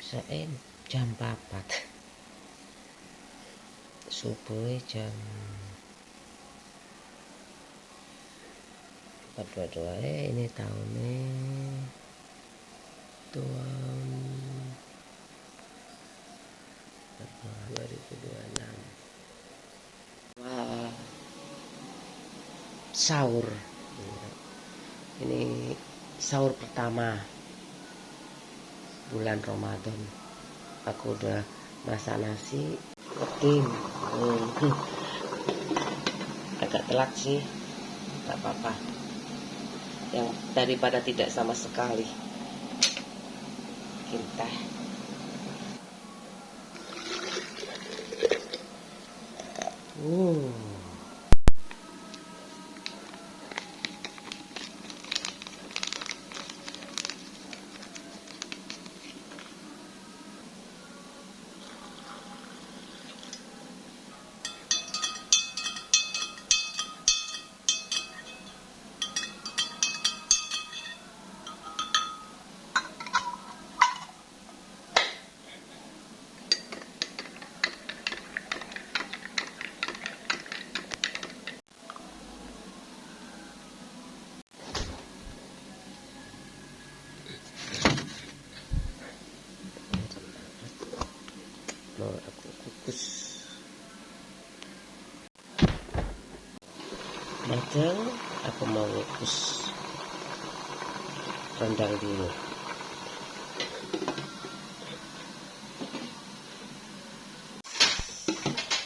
Saya jam 4 subuh jam 4.22 ini tahunnya tahun 2026. Wah, sahur ini sahur pertama bulan Ramadan. Aku udah masak nasi ketim. Agak telat sih, tak apa-apa, yang daripada tidak sama sekali. Bikin teh. Mau aku kukus matang. Aku mau kukus rendang dulu.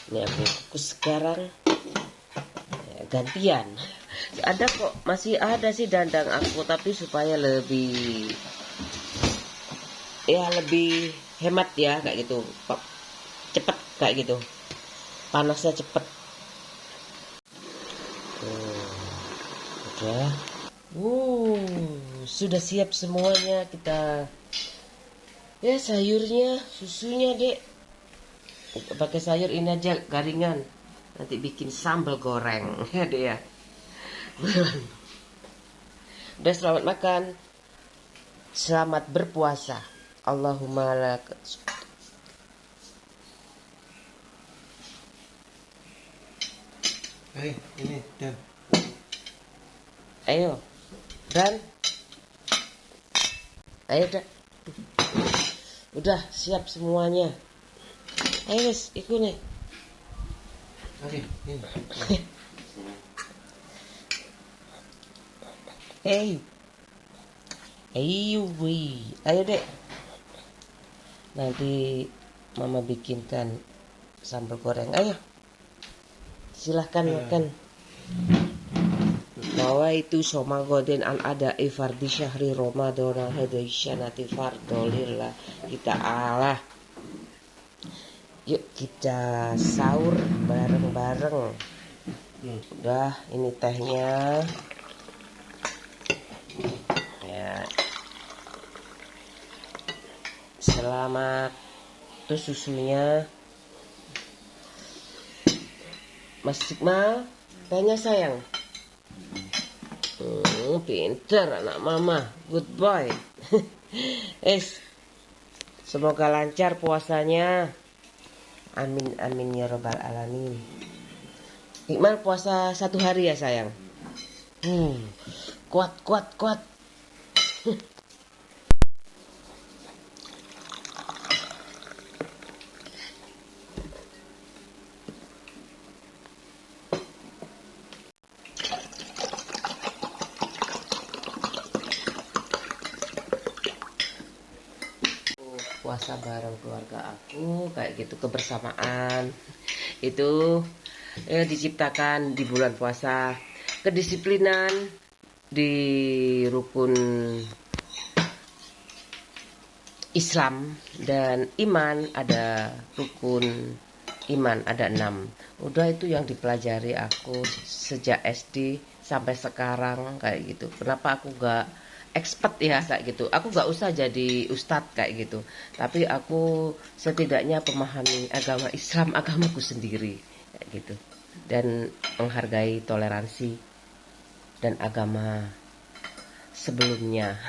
Ini aku kukus sekarang, gantian. Ada kok, masih ada sih dandang aku, tapi supaya lebih hemat ya, kayak gitu, cepet kayak gitu, panasnya cepet. Udah, sudah siap semuanya. Kita ya sayurnya, susunya dek, pakai sayur ini aja garingan, nanti bikin sambal goreng ya dek ya. Udah, selamat makan, selamat berpuasa. Allahumma lak. Ini Dan. Ayo Dan, ayo Dan. Udah siap semuanya. Ayo wes, ikut nih. Oke, ini. Hey, ayo dek. Nanti mama bikinkan sambal goreng. Ayo, silahkan makan. Nawaitu somagodin an ada ifardi syahri Ramadan hadaisyanati fardolillah kita Allah. Yuk kita sahur bareng-bareng. Udah, ini tehnya ya. Selamat. Terus susunya Mas Iqmal, tehnya sayang. Pinter anak mama, good boy. Semoga lancar puasanya. Amin amin ya robbal alamin. Iqmal puasa 1 hari ya sayang. Kuat. Puasa bareng keluarga aku kayak gitu, kebersamaan itu diciptakan di bulan puasa. Kedisiplinan di rukun Islam dan iman, ada rukun iman ada 6. Udah, itu yang dipelajari aku sejak SD sampai sekarang kayak gitu. Kenapa aku gak expert ya kayak gitu, aku gak usah jadi ustadz kayak gitu, tapi aku setidaknya pemahami agama Islam, agamaku sendiri kayak gitu, dan menghargai toleransi dan agama sebelumnya.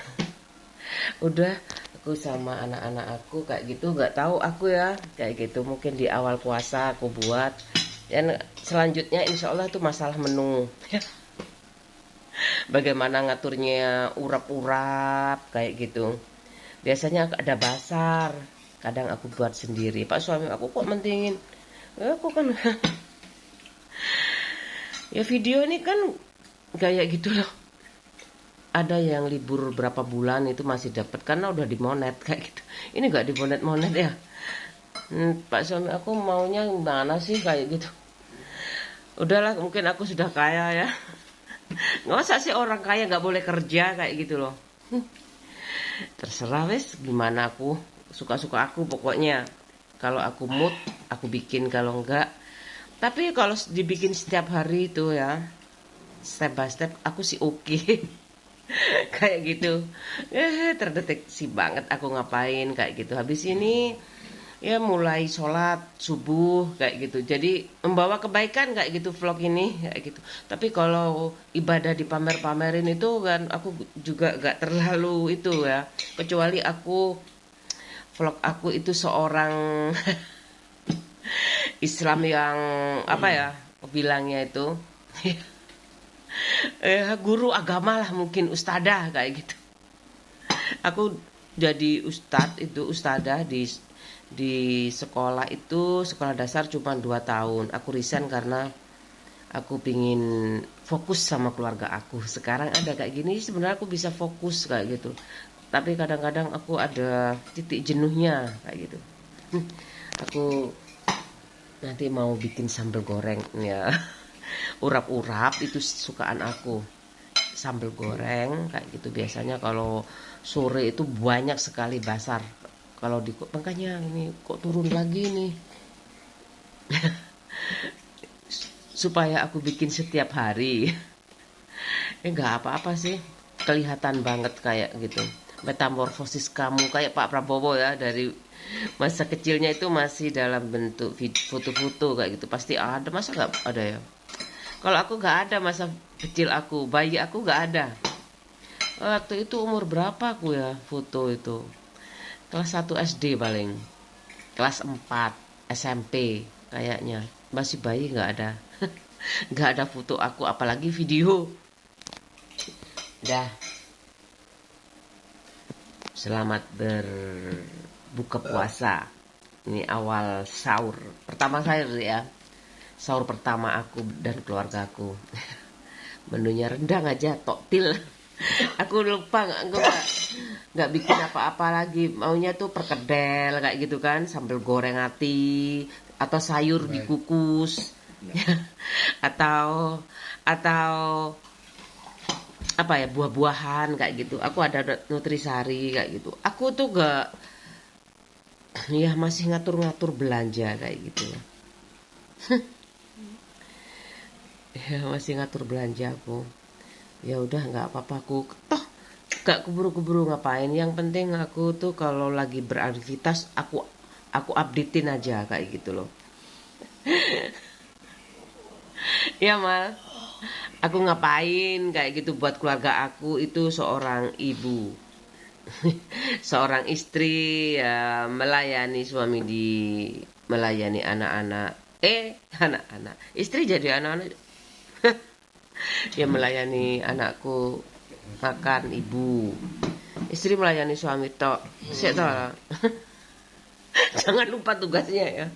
Udah, aku sama anak-anak aku kayak gitu, nggak tahu aku ya kayak gitu, mungkin di awal puasa aku buat. Dan selanjutnya insya Allah itu masalah menu. Bagaimana ngaturnya urap-urap kayak gitu. Biasanya ada basar, kadang aku buat sendiri. Pak suami aku kok mentingin, ya aku kan ya video ini kan kayak gitu loh. Ada yang libur berapa bulan itu masih dapat karena udah dimonet kayak gitu. Ini nggak dimonet-monet ya. Pak suami aku maunya gimana sih kayak gitu. Udahlah, mungkin aku sudah kaya ya. Nggak usah sih orang kaya nggak boleh kerja kayak gitu loh. Terserah wes gimana aku, suka-suka aku pokoknya. Kalau aku mood aku bikin, kalau enggak. Tapi kalau dibikin setiap hari itu ya, step by step aku sih oke. Kayak gitu. Terdeteksi banget aku ngapain kayak gitu. Habis ini ya mulai sholat subuh kayak gitu. Jadi membawa kebaikan kayak gitu vlog ini kayak gitu. Tapi kalau ibadah dipamer-pamerin itu kan aku juga gak terlalu itu ya. Kecuali aku vlog aku itu seorang Islam yang apa ya bilangnya itu guru agama lah, mungkin ustadzah kayak gitu. Aku jadi ustadz itu ustadzah di sekolah itu, sekolah dasar cuma 2 tahun. Aku resign karena aku pingin fokus sama keluarga aku. Sekarang ada kayak gini sebenarnya aku bisa fokus kayak gitu. Tapi kadang-kadang aku ada titik jenuhnya kayak gitu. Aku nanti mau bikin sambal goreng ya. Urap-urap itu sukaan aku. Sambal goreng kayak gitu biasanya kalau sore itu banyak sekali basar. Kalau di makanya ini kok turun lagi nih. Supaya aku bikin setiap hari. Enggak apa-apa sih. Kelihatan banget kayak gitu. Metamorfosis kamu kayak Pak Prabowo ya, dari masa kecilnya itu masih dalam bentuk foto-foto kayak gitu. Pasti ada, masa nggak ada ya? Kalau aku nggak ada masa kecil aku, bayi aku nggak ada. Waktu itu umur berapa aku ya foto itu? Kelas 1 SD paling. Kelas 4 SMP kayaknya. Masih bayi nggak ada. Nggak ada foto aku, apalagi video. Dah. Selamat berbuka puasa. Ini awal sahur. Pertama sahur ya. Sahur pertama aku dan keluarga aku. Menunya rendang aja, toktil. Aku lupa, nggak bikin apa-apa lagi. Maunya tuh perkedel kayak gitu kan, sambal goreng ati atau sayur dikukus. atau atau apa ya, buah-buahan kayak gitu. Aku ada nutrisari kayak gitu. Aku tuh gak ya masih ngatur-ngatur belanja kayak gitu. Ya masih ngatur belanja aku. Ya udah nggak apa-apa, aku toh gak keburu-keburu ngapain. Yang penting aku tuh kalau lagi beraktivitas aku updatein aja kayak gitu loh. Ya mal, aku ngapain kayak gitu buat keluarga aku, itu seorang ibu. Seorang istri ya, melayani suami, melayani anak-anak. Anak-anak. Istri jadi anak-anak. Ya melayani anakku makan, ibu. Istri melayani suami tok. Saya tahu lah. Jangan lupa tugasnya ya.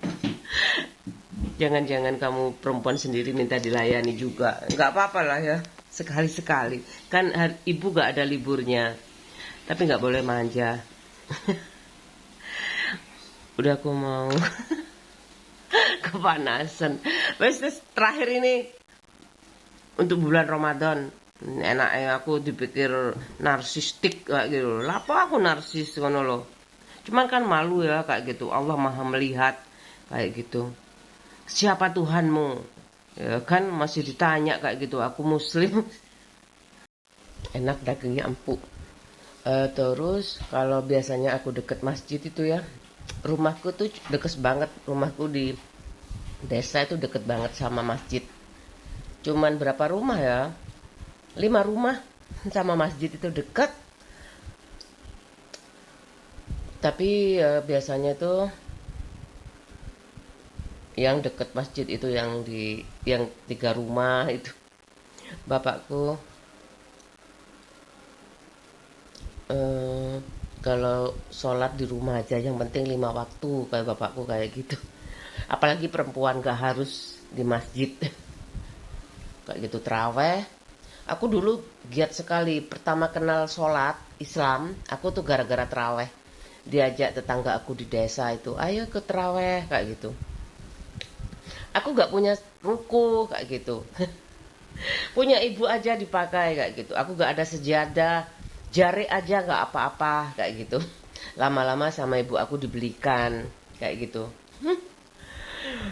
Jangan-jangan kamu perempuan sendiri minta dilayani juga. Nggak apa-apa lah ya. Sekali-sekali. Kan ibu gak ada liburnya. Tapi nggak boleh manja. Udah aku mau kepanasan. Wes terakhir ini untuk bulan Ramadan. Enaknya aku dipikir narsistik kayak gitu. Lapa aku narsis ngono loh. Cuman kan malu ya kayak gitu. Allah Maha melihat kayak gitu. Siapa Tuhanmu? Ya kan masih ditanya kayak gitu. Aku muslim. Enak dagingnya empuk. Terus kalau biasanya aku deket masjid itu ya, rumahku tuh deket banget. Rumahku di desa itu deket banget sama masjid. Cuman berapa rumah ya? 5 rumah sama masjid itu deket. Tapi biasanya tuh yang deket masjid itu, yang 3 rumah itu, bapakku eh, kalau sholat di rumah aja, yang penting 5 waktu, kayak bapakku kayak gitu. Apalagi perempuan gak harus di masjid. Kayak gitu teraweh. Aku dulu giat sekali, pertama kenal sholat Islam aku tuh gara-gara teraweh. Diajak tetangga aku di desa itu, ayo ke teraweh kayak gitu. Aku gak punya ruku kayak gitu. Punya ibu aja dipakai kayak gitu. Aku gak ada sejadah, jari aja gak apa-apa kayak gitu. Lama-lama sama ibu aku dibelikan kayak gitu.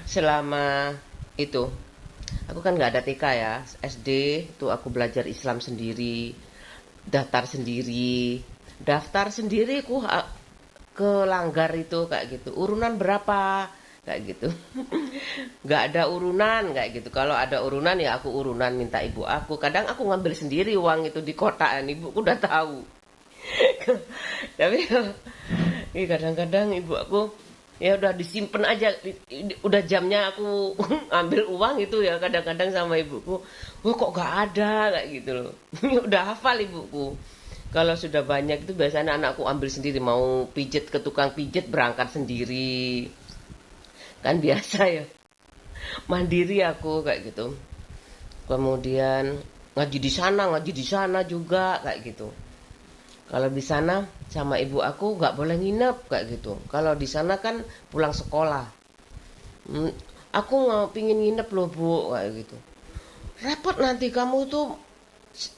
Selama itu aku kan gak ada TK ya, SD tuh aku belajar Islam sendiri, daftar sendiri ku ke langgar itu kayak gitu. Urunan berapa kayak gitu. Nggak ada urunan kayak gitu. Kalau ada urunan ya aku urunan minta ibu aku. Kadang aku ngambil sendiri uang itu di kotaan, ibuku udah tahu. Tapi kadang-kadang ibu aku ya udah disimpan aja, udah jamnya aku ambil uang itu ya, kadang-kadang sama ibuku, wah kok gak ada kayak gitu loh. Udah hafal ibuku. Kalau sudah banyak itu biasanya anakku ambil sendiri, mau pijet ke tukang pijet berangkat sendiri. Kan biasa ya, mandiri aku kayak gitu. Kemudian ngaji di sana juga kayak gitu. Kalau di sana sama ibu aku nggak boleh nginep kayak gitu. Kalau di sana kan pulang sekolah. Hmm, aku nggak pingin nginep loh bu kayak gitu. Repot nanti kamu tuh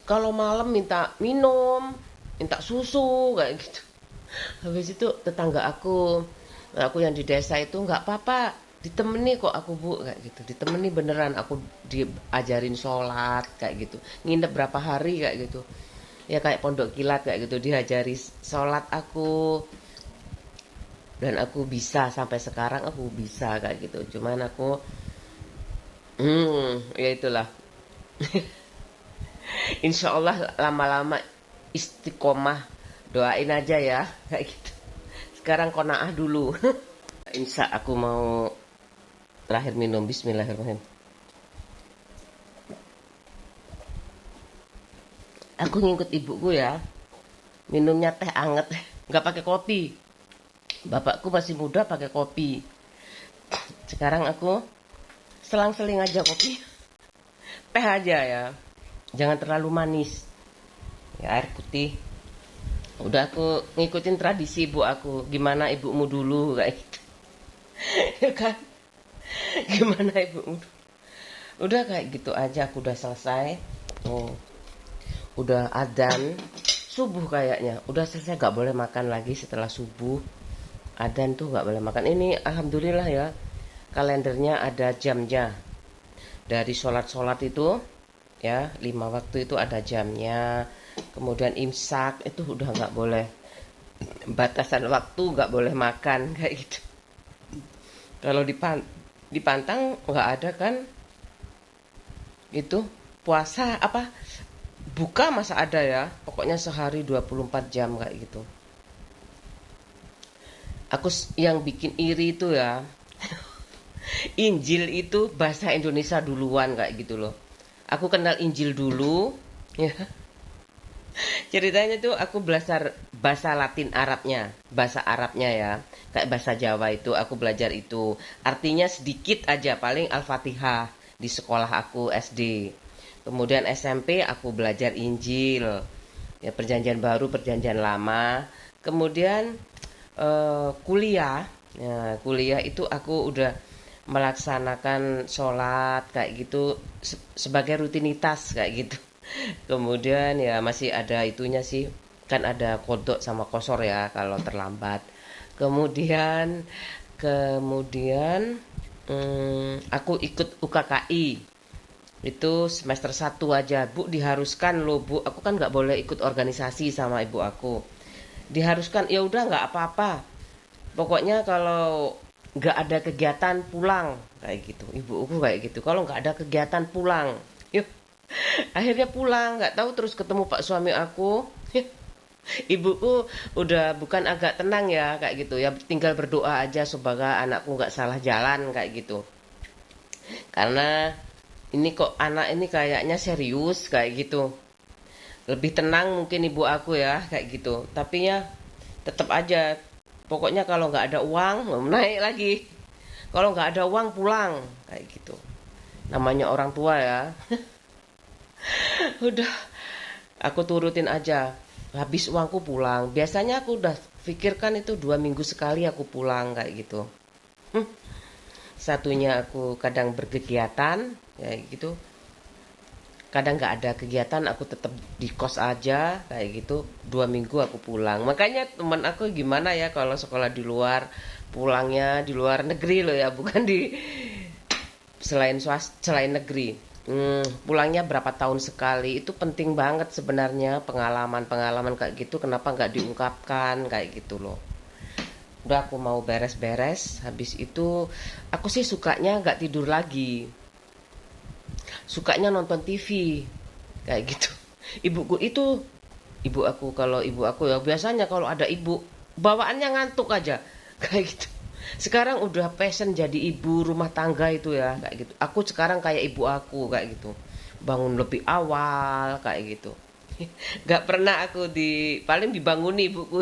kalau malam minta minum, minta susu kayak gitu. Habis itu tetangga aku yang di desa itu nggak apa-apa, ditemani kok aku bu kayak gitu, ditemani beneran, aku diajarin sholat kayak gitu, nginep berapa hari kayak gitu, ya kayak pondok kilat kayak gitu, diajari sholat aku, dan aku bisa sampai sekarang, aku bisa kayak gitu. Cuman aku ya itulah. Insya Allah lama-lama istiqomah, doain aja ya kayak gitu. Sekarang konaah dulu. Insya aku mau terakhir minum, bismillahirrahmanirrahim. Aku ngikut ibuku ya, minumnya teh anget, nggak pakai kopi. Bapakku masih muda pakai kopi. Sekarang aku selang-seling aja kopi, teh aja ya, jangan terlalu manis, ya air putih. Udah aku ngikutin tradisi ibu aku, gimana ibumu dulu kayak gitu. Ya kan, gimana ibumu dulu. Udah kayak gitu aja, aku udah selesai. Oh, udah adzan subuh kayaknya, udah selesai, gak boleh makan lagi setelah subuh. Adzan tuh gak boleh makan. Ini alhamdulillah ya, kalendernya ada jamnya. Dari sholat-sholat itu ya, 5 waktu itu ada jamnya. Kemudian imsak itu udah gak boleh, batasan waktu gak boleh makan kayak gitu. Kalau dipantang nggak ada kan itu, puasa apa, buka masa ada ya, pokoknya sehari 24 jam kayak gitu. Aku yang bikin iri itu ya, Injil itu bahasa Indonesia duluan kayak gitu loh. Aku kenal Injil dulu ya. Ceritanya tuh aku belajar bahasa Latin Arabnya, bahasa Arabnya ya. Kayak bahasa Jawa itu aku belajar itu. Artinya sedikit aja, paling Al-Fatihah di sekolah aku SD. Kemudian SMP aku belajar Injil. Ya, perjanjian baru, perjanjian lama. Kemudian kuliah, ya, kuliah itu aku udah melaksanakan sholat kayak gitu sebagai rutinitas kayak gitu. Kemudian ya masih ada itunya sih, kan ada kodok sama kosor ya kalau terlambat. Kemudian kemudian aku ikut UKKI itu semester 1 aja, Bu, diharuskan loh Bu, aku kan nggak boleh ikut organisasi sama ibu aku, diharuskan. Ya udah nggak apa-apa, pokoknya kalau nggak ada kegiatan pulang kayak gitu, ibuku kayak gitu, kalau nggak ada kegiatan pulang. Yuk, akhirnya pulang, nggak tahu terus ketemu pak suami aku. Ibuku udah bukan agak tenang ya kayak gitu ya, tinggal berdoa aja semoga anakku nggak salah jalan kayak gitu. Karena ini kok anak ini kayaknya serius kayak gitu. Lebih tenang mungkin ibu aku ya kayak gitu. Tapi ya tetap aja, pokoknya kalau nggak ada uang naik lagi. Kalau nggak ada uang pulang kayak gitu. Namanya orang tua ya. Udah, aku turutin aja. Habis uangku pulang. Biasanya aku udah pikirkan itu 2 minggu sekali aku pulang kayak gitu. Satunya aku kadang berkegiatan kayak gitu. Kadang nggak ada kegiatan aku tetap di kos aja kayak gitu. 2 minggu aku pulang. Makanya teman aku gimana ya kalau sekolah di luar, pulangnya di luar negeri loh ya, bukan di selain negeri. Pulangnya berapa tahun sekali itu penting banget sebenarnya, pengalaman-pengalaman kayak gitu kenapa nggak diungkapkan kayak gitu loh. Udah, aku mau beres-beres, habis itu aku sih sukanya nggak tidur lagi, sukanya nonton TV kayak gitu. Ibuku itu, ibu aku ya biasanya kalau ada ibu bawaannya ngantuk aja kayak gitu. Sekarang udah passion jadi ibu rumah tangga itu ya kayak gitu. Aku sekarang kayak ibu aku kayak gitu, bangun lebih awal kayak gitu. Gak pernah aku paling dibanguni ibuku.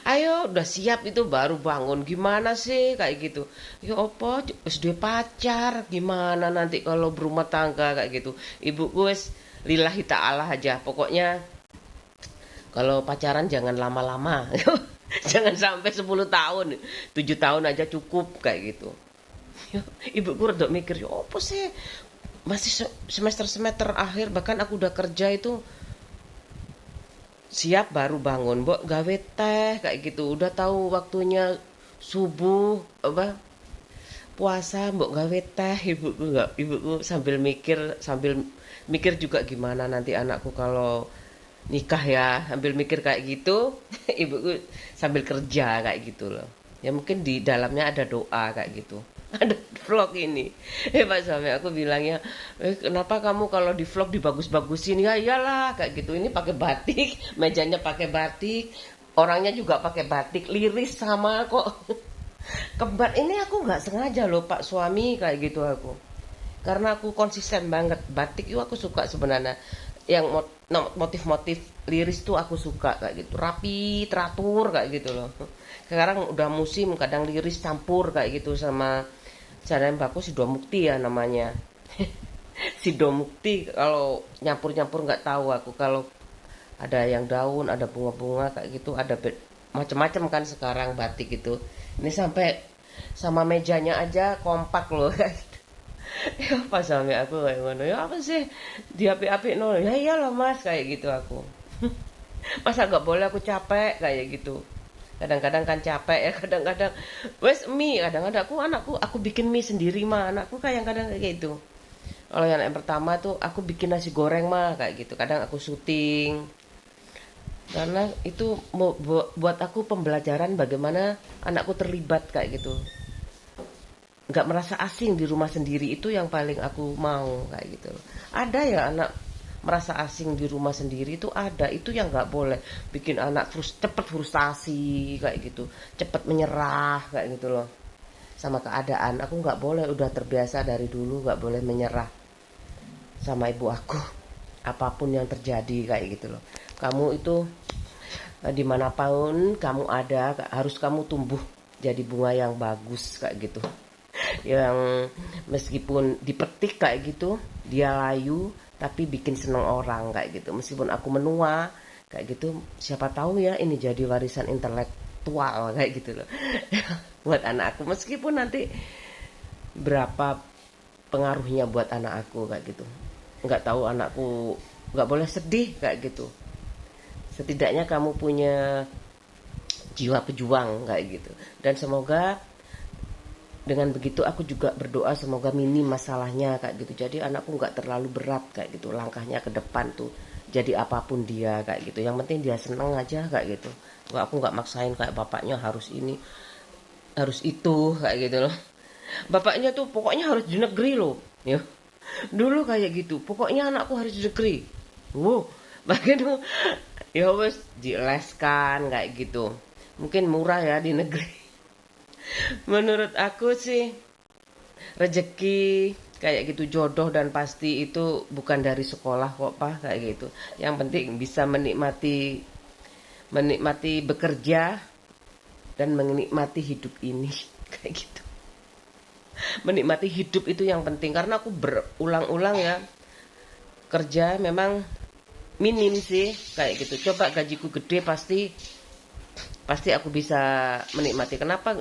Ayo udah siap itu baru bangun, gimana sih kayak gitu. Ya opo wis duwe pacar gimana nanti kalau berumah tangga kayak gitu. Ibuku wis lillahi ta'ala aja pokoknya, kalau pacaran jangan lama-lama. Jangan sampai 10 tahun, 7 tahun aja cukup kayak gitu. Ibuku rada mikir, ya apa sih, masih semester-semester akhir, bahkan aku udah kerja itu siap baru bangun, mbok gawe teh kayak gitu. Udah tahu waktunya subuh apa puasa, mbok gawe teh. Ibuku sambil mikir juga gimana nanti anakku kalau nikah ya, sambil mikir kayak gitu. Ibuku sambil kerja kayak gitu loh. Ya mungkin di dalamnya ada doa kayak gitu. Ada vlog ini. Pak suami aku bilangnya, kenapa kamu kalau di vlog dibagus-bagusin? Ya iyalah kayak gitu. Ini pakai batik, mejanya pakai batik, orangnya juga pakai batik, liris sama kok. Kembar ini aku nggak sengaja loh Pak suami kayak gitu aku. Karena aku konsisten banget, batik itu aku suka sebenarnya. Yang motif-motif liris tuh aku suka kayak gitu, rapi teratur kayak gitu loh. Sekarang udah musim kadang liris campur kayak gitu sama caranya baku si Mukti ya namanya. Si Mukti kalau nyampur-nyampur nggak tahu aku, kalau ada yang daun ada bunga-bunga kayak gitu, ada macam-macam kan sekarang batik itu. Ini sampai sama mejanya aja kompak loh. Ya pas suami aku kayak ngono, ya apa sih diapi-api no, ya iyalah mas kayak gitu aku. Masa gak boleh aku capek kayak gitu. Kadang-kadang kan capek ya, kadang-kadang wes mie, kadang-kadang aku bikin mie sendiri mah, anakku kadang-kadang kayak gitu. Kalau yang pertama tuh aku bikin nasi goreng mah kayak gitu, kadang aku syuting. Karena itu buat aku pembelajaran bagaimana anakku terlibat kayak gitu, nggak merasa asing di rumah sendiri, itu yang paling aku mau kayak gitu. Ada ya anak merasa asing di rumah sendiri, itu ada, itu yang nggak boleh, bikin anak cepet frustasi kayak gitu, cepet menyerah kayak gitu loh sama keadaan. Aku nggak boleh, udah terbiasa dari dulu nggak boleh menyerah sama ibu aku apapun yang terjadi kayak gitu loh. Kamu itu dimanapun kamu ada harus kamu tumbuh jadi bunga yang bagus kayak gitu, yang meskipun dipetik kayak gitu dia layu tapi bikin seneng orang kayak gitu. Meskipun aku menua kayak gitu, siapa tahu ya ini jadi warisan intelektual kayak gitu loh. Buat anak aku, meskipun nanti berapa pengaruhnya buat anak aku kayak gitu, nggak tahu, anakku nggak boleh sedih kayak gitu. Setidaknya kamu punya jiwa pejuang kayak gitu. Dan semoga dengan begitu aku juga berdoa semoga minim masalahnya kayak gitu, jadi anakku nggak terlalu berat kayak gitu langkahnya ke depan tuh, jadi apapun dia kayak gitu, yang penting dia seneng aja kayak gitu. Aku nggak maksain kayak bapaknya harus ini harus itu kayak gitu loh. Bapaknya tuh pokoknya harus di negeri loh ya, dulu kayak gitu, pokoknya anakku harus di negeri. Wow, begitu Ya wes dileskan kayak gitu. Mungkin murah ya di negeri. Menurut aku sih rezeki kayak gitu, jodoh dan pasti itu bukan dari sekolah kok Pak, kayak gitu. Yang penting bisa menikmati menikmati bekerja dan menikmati hidup ini kayak gitu. Menikmati hidup itu yang penting karena aku berulang-ulang ya kerja memang minim sih kayak gitu. Coba gajiku gede pasti pasti aku bisa menikmati. Kenapa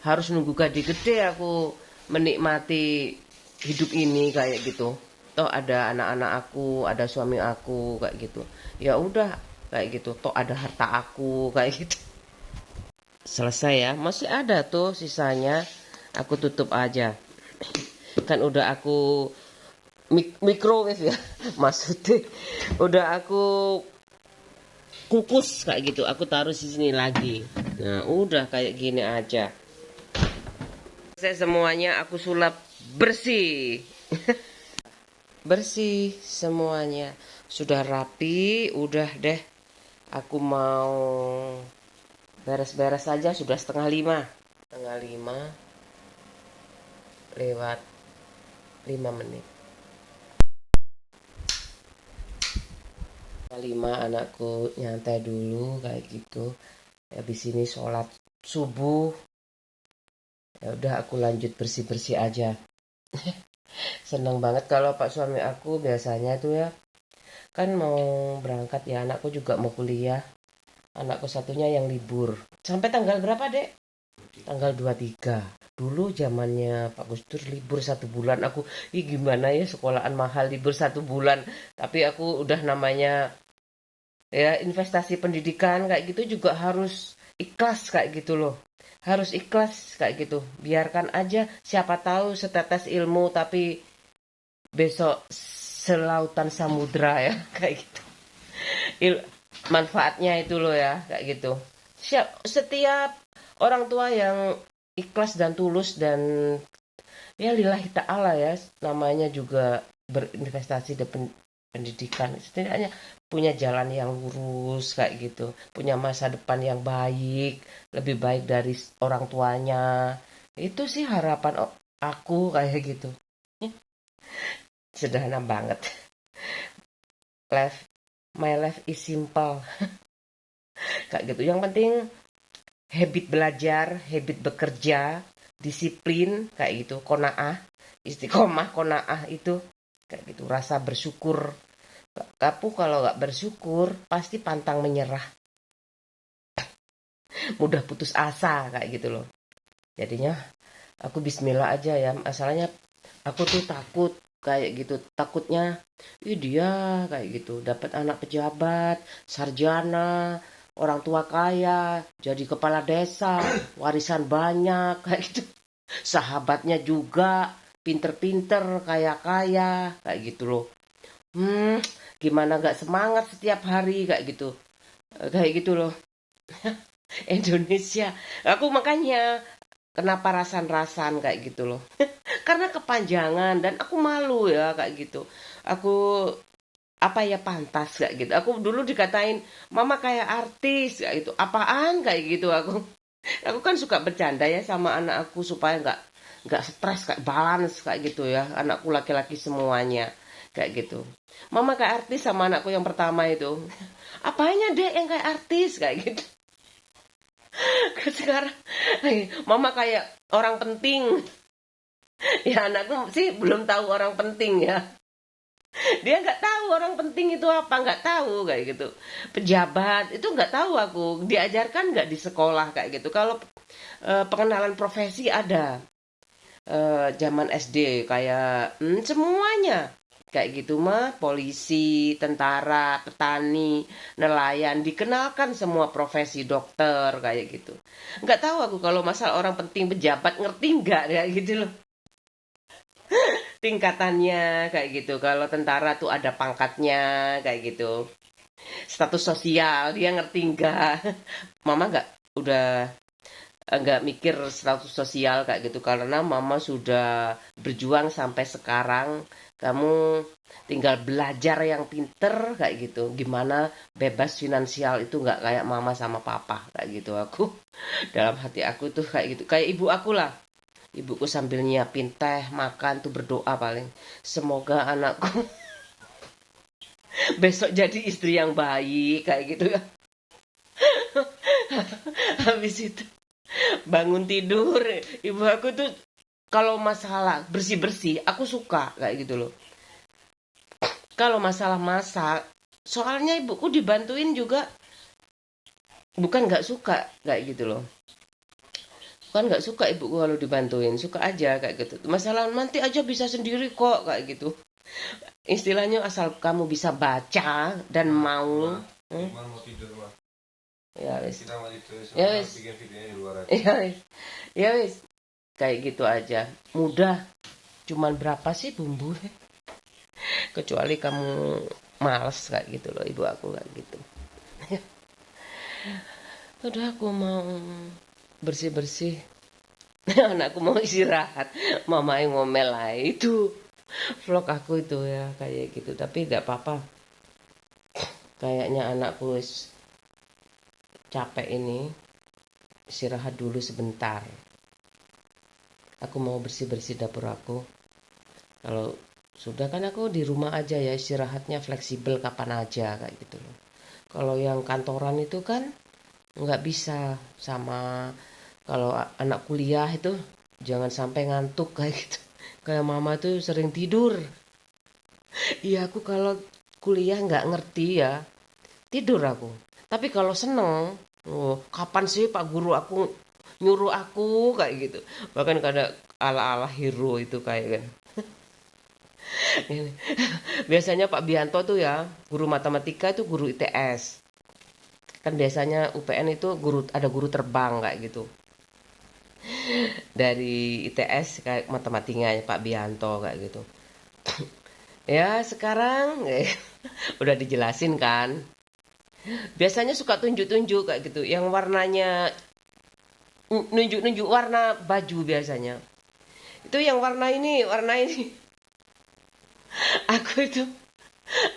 harus nunggu gaji gede aku menikmati hidup ini kayak gitu? Toh ada anak-anak aku, ada suami aku kayak gitu. Ya udah kayak gitu. Toh ada harta aku kayak gitu. Selesai ya. Masih ada tuh sisanya. Aku tutup aja. Kan udah aku microwave ya. Maksudnya udah aku kukus kayak gitu. Aku taruh di sini lagi. Nah, udah kayak gini aja. Saya semuanya aku sulap bersih. Bersih semuanya. Sudah rapi, udah deh. Aku mau beres-beres saja, sudah setengah 5. Setengah 5 lewat 5 menit. Setengah 5 anakku nyantai dulu kayak gitu. Habis ini sholat subuh. Ya udah aku lanjut bersih-bersih aja. Seneng banget kalau Pak suami aku biasanya tuh ya kan mau berangkat ya, anakku juga mau kuliah. Anakku satunya yang libur. Sampai tanggal berapa, Dek? Tanggal 23. Dulu zamannya Pak Gus Dur libur 1 bulan. Aku, ih gimana ya sekolahan mahal libur 1 bulan. Tapi aku udah namanya ya investasi pendidikan kayak gitu juga harus ikhlas kayak gitu loh. Harus ikhlas kayak gitu. Biarkan aja siapa tahu setetes ilmu tapi besok selautan samudra ya kayak gitu. Il- Manfaatnya itu loh ya kayak gitu. Setiap orang tua yang ikhlas dan tulus dan ya lillahi ta'ala ya namanya juga berinvestasi di pendidikan, setidaknya punya jalan yang lurus kayak gitu, punya masa depan yang baik, lebih baik dari orang tuanya. Itu sih harapan aku kayak gitu. Sederhana banget. Life, my life is simple kayak gitu. Yang penting habit belajar, habit bekerja, disiplin kayak gitu, konaah, istiqomah, konaah itu kayak gitu, rasa bersyukur. Kamu kalau nggak bersyukur pasti pantang menyerah, mudah putus asa kayak gitu loh. Jadinya aku Bismillah aja ya. Masalahnya aku tuh takut kayak gitu, takutnya ih dia kayak gitu dapat anak pejabat, sarjana, orang tua kaya, jadi kepala desa, warisan banyak kayak gitu. Sahabatnya juga pinter-pinter, kaya-kaya kayak gitu loh. Hmm, gimana gak semangat setiap hari kayak gitu. Kayak gitu loh. Indonesia. Aku makanya kenapa rasan-rasan kayak gitu loh. Karena kepanjangan dan aku malu ya kayak gitu. Aku apa ya pantas kayak gitu. Aku dulu dikatain mama kayak artis kayak gitu. Apaan kayak gitu aku. Aku kan suka bercanda ya sama anak aku supaya nggak stres kayak balance kayak gitu ya. Anakku laki-laki semuanya kayak gitu. Mama kayak artis sama anakku yang pertama itu. Apanya dek yang kayak artis kayak gitu. Sekarang mama kayak orang penting. Ya anakku sih belum tahu orang penting ya. Dia nggak tahu orang penting itu apa, nggak tahu kayak gitu. Pejabat itu nggak tahu aku. Diajarkan nggak di sekolah kayak gitu. Kalau pengenalan profesi ada zaman SD kayak semuanya kayak gitu mah, polisi, tentara, petani, nelayan dikenalkan semua profesi, dokter kayak gitu. Nggak tahu aku kalau masalah orang penting pejabat ngerti nggak ya gitu loh tingkatannya kayak gitu. Kalau tentara tuh ada pangkatnya kayak gitu. Status sosial dia ngerti nggak? Mama nggak udah nggak mikir status sosial kayak gitu, karena mama sudah berjuang sampai sekarang. Kamu tinggal belajar yang pinter kayak gitu, gimana bebas finansial itu nggak kayak mama sama papa kayak gitu. Aku dalam hati aku tuh kayak gitu, kayak ibu aku lah. Ibuku sambil nyiapin teh makan tuh berdoa paling, semoga anakku besok jadi istri yang baik kayak gitu ya. Habis itu bangun tidur, ibu aku tuh kalau masalah bersih-bersih aku suka kayak gitu loh. Kalau masalah masak, soalnya ibuku dibantuin juga, bukan nggak suka kayak gitu loh. Bukan nggak suka ibuku kalau dibantuin, suka aja kayak gitu. Masalah nanti aja bisa sendiri kok kayak gitu. Istilahnya asal kamu bisa baca dan mau. Iman mau tidur mah. Ya wis. Kita mau tidur Ya soalnya wis. bikin videonya di luar aja. Ya wis. Ya wis. Kayak gitu aja. Mudah. Cuman berapa sih bumbu? Kecuali kamu males kayak gitu loh, ibu aku kayak gitu. Udah aku mau bersih-bersih. Anakku mau istirahat. Mama yang ngomel lah itu. Vlog aku itu ya kayak gitu. Tapi tidak apa-apa. Kayaknya anakku capek ini. Istirahat dulu sebentar. Aku mau bersih-bersih dapur aku. Kalau sudah kan aku di rumah aja ya, istirahatnya fleksibel kapan aja kayak gitu loh. Kalau yang kantoran itu kan nggak bisa, sama kalau anak kuliah itu jangan sampai ngantuk kayak gitu. Kayak mama tuh sering tidur. Iya, aku kalau kuliah nggak ngerti ya, tidur aku. Tapi kalau seneng, oh, kapan sih Pak Guru aku nyuruh aku kayak gitu. Bahkan kadang ala-ala hero itu kayak kan. Biasanya Pak Bianto tuh ya, guru matematika itu guru ITS. Kan biasanya UPN itu ada guru terbang kayak gitu. Dari ITS kayak matematikanya Pak Bianto kayak gitu. Ya sekarang udah dijelasin kan. Biasanya suka tunjuk-tunjuk kayak gitu. Yang warnanya nunjuk-nunjuk warna baju biasanya. Itu yang warna ini, warna ini. Aku itu,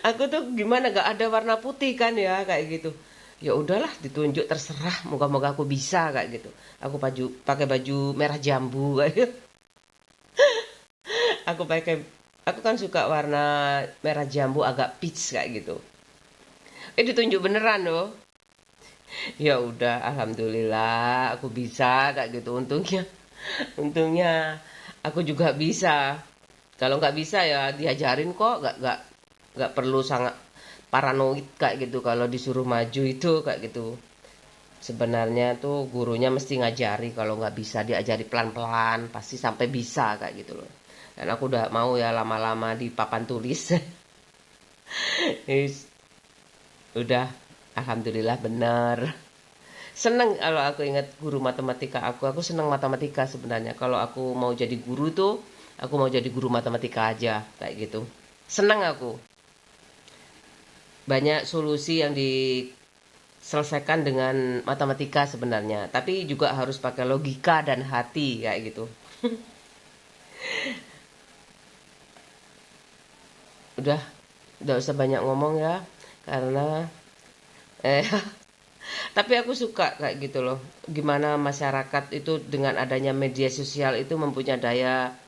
aku tuh gimana gak ada warna putih kan ya kayak gitu. Ya udahlah ditunjuk terserah, moga-moga aku bisa kayak gitu. Aku pakai baju merah jambu kayak gitu. Aku pakai, aku kan suka warna merah jambu agak peach kayak gitu. Ditunjuk beneran loh. Ya udah, alhamdulillah aku bisa kayak gitu. Untungnya aku juga bisa. Kalau nggak bisa ya diajarin kok, nggak perlu sangat paranoid kayak gitu kalau disuruh maju itu kayak gitu. Sebenarnya tuh gurunya mesti ngajari, kalau nggak bisa diajari pelan-pelan, pasti sampai bisa kayak gitu loh. Dan aku udah mau ya lama-lama di papan tulis. Is, udah, alhamdulillah bener. Seneng kalau aku ingat guru matematika aku seneng matematika sebenarnya. Kalau aku mau jadi guru tuh, aku mau jadi guru matematika aja kayak gitu. Seneng aku. Banyak solusi yang diselesaikan dengan matematika sebenarnya, tapi juga harus pakai logika dan hati kayak gitu. Udah, udah usah banyak ngomong ya, karena eh tapi aku suka kayak gitu loh. Gimana masyarakat itu dengan adanya media sosial itu mempunyai daya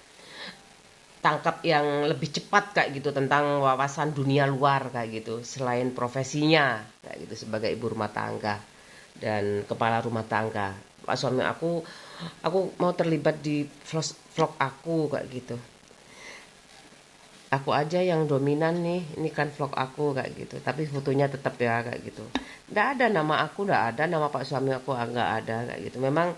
tangkap yang lebih cepat kayak gitu tentang wawasan dunia luar kayak gitu, selain profesinya kayak gitu sebagai ibu rumah tangga dan kepala rumah tangga. Pak suami aku mau terlibat di vlog aku kayak gitu. Aku aja yang dominan nih, ini kan vlog aku kayak gitu, tapi fotonya tetap ya kayak gitu. Nggak ada nama aku, nggak ada nama pak suami aku, nggak ada kayak gitu. Memang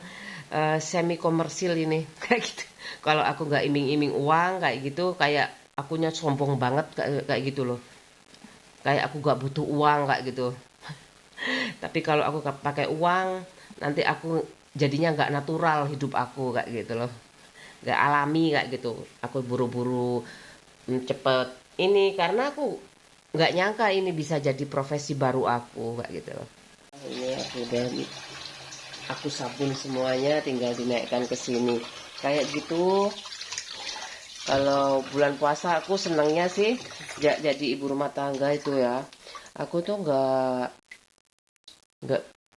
semi komersil ini kayak gitu. Kalau aku nggak iming-iming uang kayak gitu, kayak akunya sombong banget kayak gitu loh. Kayak aku nggak butuh uang kayak gitu. Tapi kalau aku pakai uang, nanti aku jadinya nggak natural hidup aku kayak gitu loh. Nggak alami kayak gitu. Aku buru-buru cepet ini karena aku nggak nyangka ini bisa jadi profesi baru aku kayak gitu loh. Ini aku udah aku sabun semuanya, tinggal dinaikkan ke sini kayak gitu. Kalau bulan puasa aku senangnya sih jadi ibu rumah tangga itu ya. Aku tuh nggak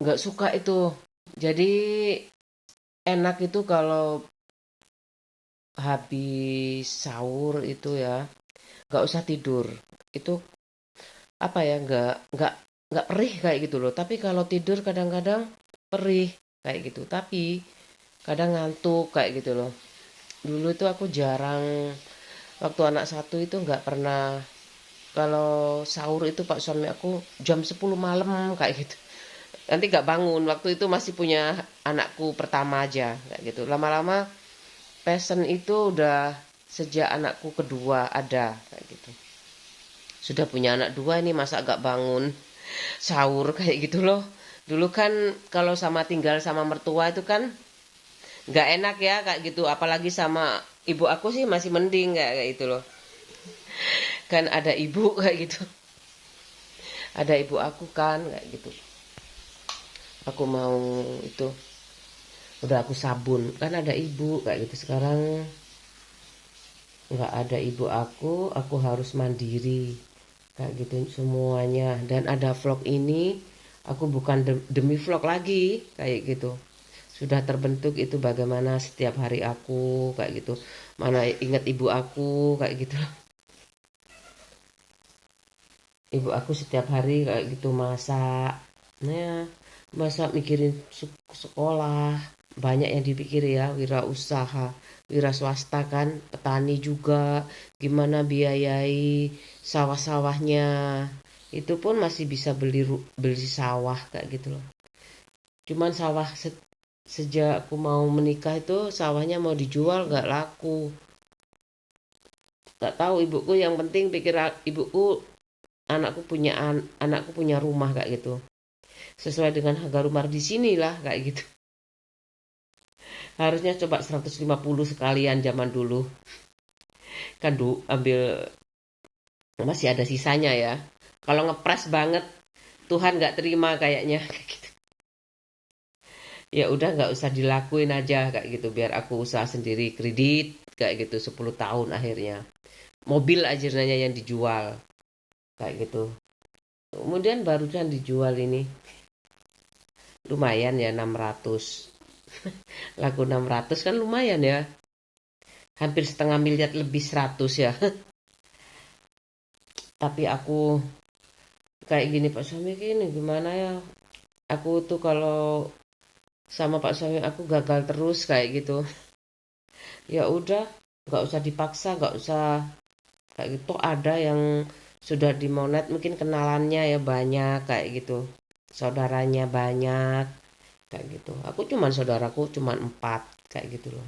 nggak suka itu. Jadi enak itu kalau habis sahur itu ya, nggak usah tidur. Itu apa ya, nggak perih kayak gitu loh. Tapi kalau tidur kadang-kadang perih kayak gitu. Tapi kadang ngantuk kayak gitu loh. Dulu itu aku jarang, waktu anak satu itu nggak pernah. Kalau sahur itu Pak suami aku jam 10 malam kayak gitu. Nanti nggak bangun. Waktu itu masih punya anakku pertama aja kayak gitu. Lama-lama passion itu udah sejak anakku kedua ada kayak gitu. Sudah punya anak dua ini masa gak bangun sahur kayak gitu loh. Dulu kan kalau sama tinggal sama mertua itu kan nggak enak ya kayak gitu. Apalagi sama ibu aku sih masih mending kayak gitu loh. Kan ada ibu kayak gitu. Ada ibu aku kan kayak gitu. Aku mau itu udah aku sabun kan ada ibu kayak gitu. Sekarang nggak ada ibu aku harus mandiri kayak gitu semuanya. Dan ada vlog ini, aku bukan demi vlog lagi kayak gitu. Sudah terbentuk itu bagaimana setiap hari aku kayak gitu. Mana ingat ibu aku kayak gitu. Ibu aku setiap hari kayak gitu masak. Nah, masak mikirin sekolah. Banyak yang dipikir ya, wirausaha, wira swasta kan, petani juga, gimana biayai sawah-sawahnya. Itu pun masih bisa beli sawah kayak gitu loh. Cuman sawah sejak aku mau menikah itu sawahnya mau dijual nggak laku. Nggak tahu ibuku, yang penting pikir ibuku anakku punya rumah kayak gitu. Sesuai dengan harga rumah di sini lah kayak gitu. Harusnya coba 150 sekalian zaman dulu. Kan ambil masih ada sisanya ya. Kalau ngepres banget Tuhan nggak terima kayaknya kayak gitu. Ya udah nggak usah dilakuin aja kayak gitu biar aku usaha sendiri kredit kayak gitu 10 tahun akhirnya. Mobil akhirnya yang dijual kayak gitu. Kemudian barusan dijual ini lumayan ya 600. Laku 600 kan lumayan ya. Hampir setengah miliar lebih 100 ya. Tapi aku kayak gini Pak suami gini gimana ya. Aku tuh kalau sama Pak suami aku gagal terus kayak gitu. Ya udah nggak usah dipaksa, nggak usah kayak gitu. Ada yang sudah dimonet mungkin kenalannya ya banyak kayak gitu. Saudaranya banyak kayak gitu. Aku cuman saudaraku cuman 4 kayak gitu loh.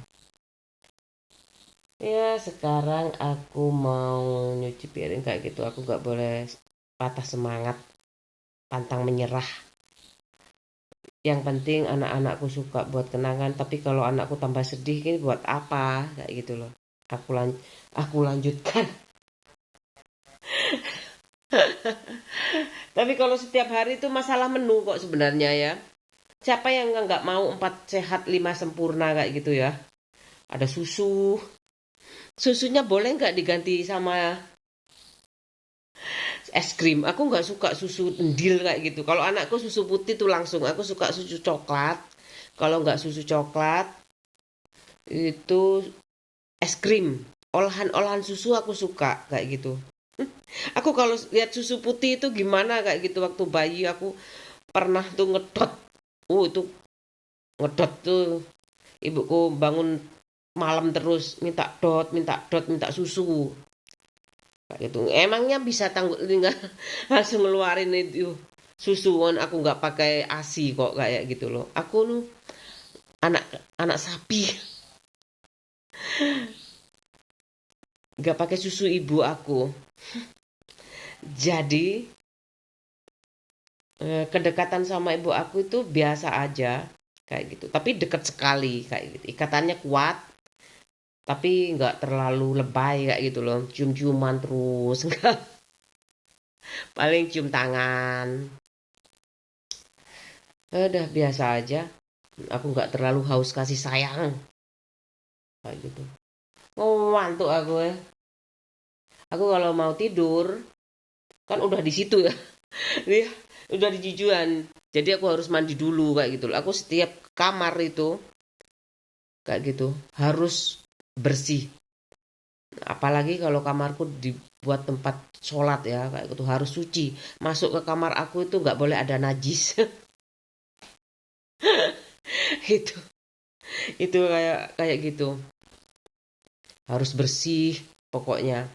Ya sekarang aku mau nyuci piring kayak gitu. Aku nggak boleh patah semangat, pantang menyerah. Yang penting anak-anakku suka buat kenangan. Tapi kalau anakku tambah sedih ini buat apa kayak gitu loh. Aku lanjutkan. Tapi kalau setiap hari itu masalah menu kok sebenarnya ya. Siapa yang nggak mau 4 sehat 5 sempurna kayak gitu ya. Ada susu. Susunya boleh nggak diganti sama es krim? Aku nggak suka susu endil kayak gitu. Kalau anakku susu putih tuh langsung. Aku suka susu coklat. Kalau nggak susu coklat itu es krim. Olahan-olahan susu aku suka kayak gitu. Aku kalau lihat susu putih itu gimana kayak gitu waktu bayi aku pernah tuh ngedot. Itu ngedot tuh ibuku bangun malam terus minta dot, minta susu. Kayak gitu. Emangnya bisa tinggal langsung ngeluarin itu susuan aku nggak pakai ASI kok kayak gitu loh. Aku nu anak anak sapi nggak pakai susu ibu aku. Jadi kedekatan sama ibu aku itu biasa aja kayak gitu. Tapi dekat sekali kayak gitu. Ikatannya kuat tapi nggak terlalu lebay kayak gitu loh. Cium-ciuman terus enggak. Paling cium tangan. Udah biasa aja. Aku nggak terlalu haus kasih sayang kayak gitu. Ngantuk aku ya. Aku kalau mau tidur kan udah di situ ya. Dia udah di jijuan. Jadi aku harus mandi dulu kayak gitu. Aku setiap kamar itu kayak gitu harus bersih. Apalagi kalau kamarku dibuat tempat sholat ya kayak gitu harus suci. Masuk ke kamar aku itu nggak boleh ada najis. itu itu kayak kayak gitu. Harus bersih pokoknya.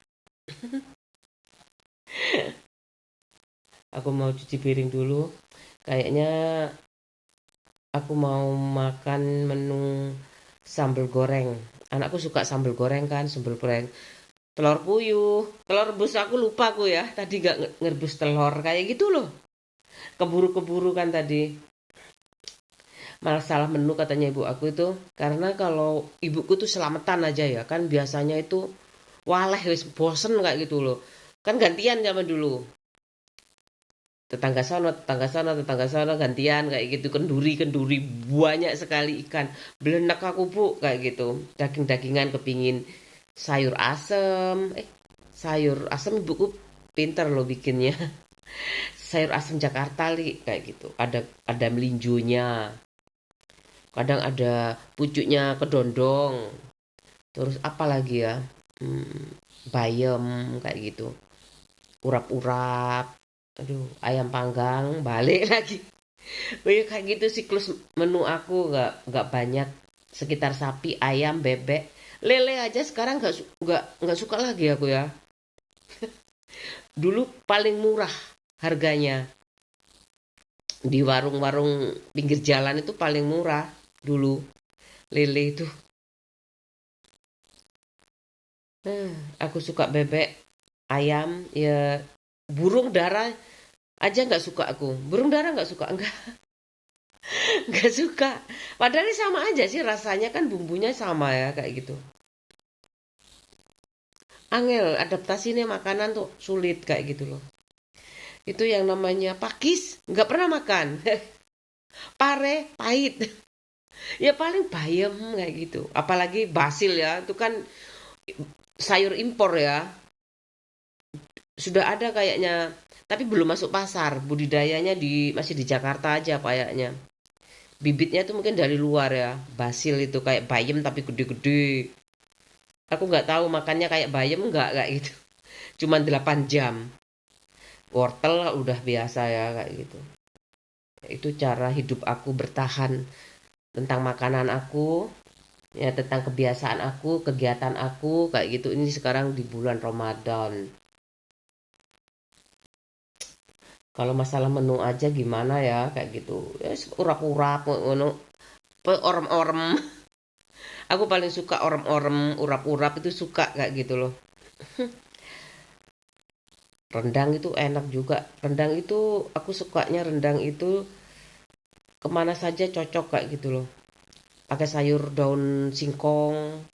Aku mau cuci piring dulu. Kayaknya aku mau makan menu sambal goreng. Anakku suka sambal goreng kan, sambal goreng. Telur puyuh, telur rebus aku lupa aku ya. Tadi gak ngerebus telur kayak gitu loh. Keburu-keburu kan tadi. Malah salah menu katanya ibu aku itu. Karena kalau ibuku tuh selamatan aja ya. Kan biasanya itu waleh wis bosen kayak gitu loh. Kan gantian zaman dulu. Tetangga sana, tetangga sana gantian kayak gitu kenduri banyak sekali ikan belenek aku bu kayak gitu daging-dagingan kepingin sayur asem sayur asem ibuku pinter loh bikinnya sayur asem Jakarta li kayak gitu ada melinjonya kadang ada pucuknya kedondong terus apa lagi ya bayam kayak gitu urap-urap aduh ayam panggang balik lagi. Oh iya kayak gitu siklus menu aku nggak banyak sekitar sapi, ayam, bebek, lele aja sekarang nggak suka lagi aku ya. Dulu paling murah harganya di warung-warung pinggir jalan itu paling murah dulu lele itu. Hmm, aku suka bebek, ayam, ya burung dara aja nggak suka aku. Burung dara nggak suka enggak nggak suka. Padahal sama aja sih rasanya kan bumbunya sama ya kayak gitu. Angel adaptasi nih makanan tuh sulit kayak gitu loh. Itu yang namanya pakis, nggak pernah makan. Pare, pahit. Ya paling bayam kayak gitu. Apalagi basil ya, itu kan sayur impor ya. Sudah ada kayaknya, tapi belum masuk pasar. Budidayanya masih di Jakarta aja kayaknya. Bibitnya tuh mungkin dari luar ya. Basil itu kayak bayam tapi gede-gede. Aku nggak tahu makannya kayak bayam nggak kayak gitu. Cuman 8 jam. Wortel udah biasa ya kayak gitu. Itu cara hidup aku bertahan tentang makanan aku, ya tentang kebiasaan aku, kegiatan aku kayak gitu. Ini sekarang di bulan Ramadan. Kalau masalah menu aja gimana ya kayak gitu. Ya urap-urap ngono. Orem-orem. Aku paling suka orem-orem, urap-urap itu suka kayak gitu loh. Rendang itu enak juga. Rendang itu aku sukanya rendang itu kemana saja cocok kayak gitu loh. Pakai sayur daun singkong,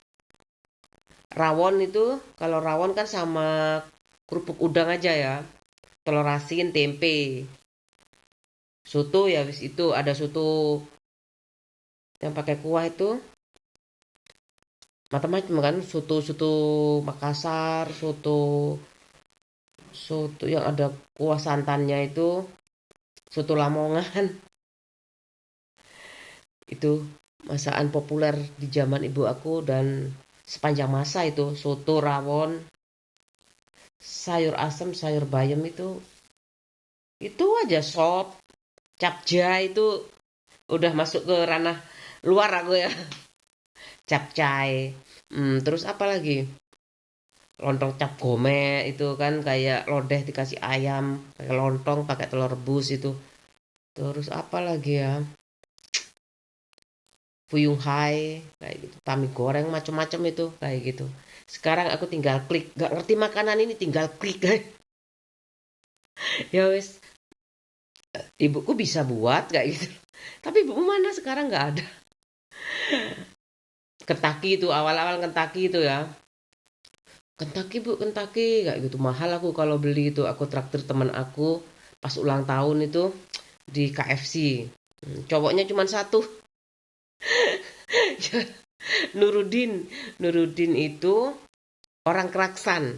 rawon itu kalau rawon kan sama kerupuk udang aja ya. Telur asin, tempe. Soto ya wis itu ada soto yang pakai kuah itu macam-macam kan soto Makassar, soto soto yang ada kuah santannya itu soto Lamongan. Itu masakan populer di zaman ibu aku dan sepanjang masa itu soto rawon, sayur asem, sayur bayam itu aja sop, capcay itu udah masuk ke ranah luar aku ya. Capcay. Terus apa lagi? Lontong cap gome itu kan kayak lodeh dikasih ayam, pakai lontong, pakai telur rebus itu. Terus apa lagi ya? Fuyung hai kayak gitu. Tami goreng macam-macam itu kayak gitu. Sekarang aku tinggal klik, gak ngerti makanan ini tinggal klik. Ya wes, ibuku bisa buat kayak gitu. Tapi ibu mana sekarang nggak ada. Kentucky itu awal-awal Kentucky itu ya. Kentucky bu, Kentucky kayak gitu mahal aku kalau beli itu. Aku traktir teman aku pas ulang tahun itu di KFC. Cowoknya cuma satu. Nurudin, Nurudin itu orang Keraksan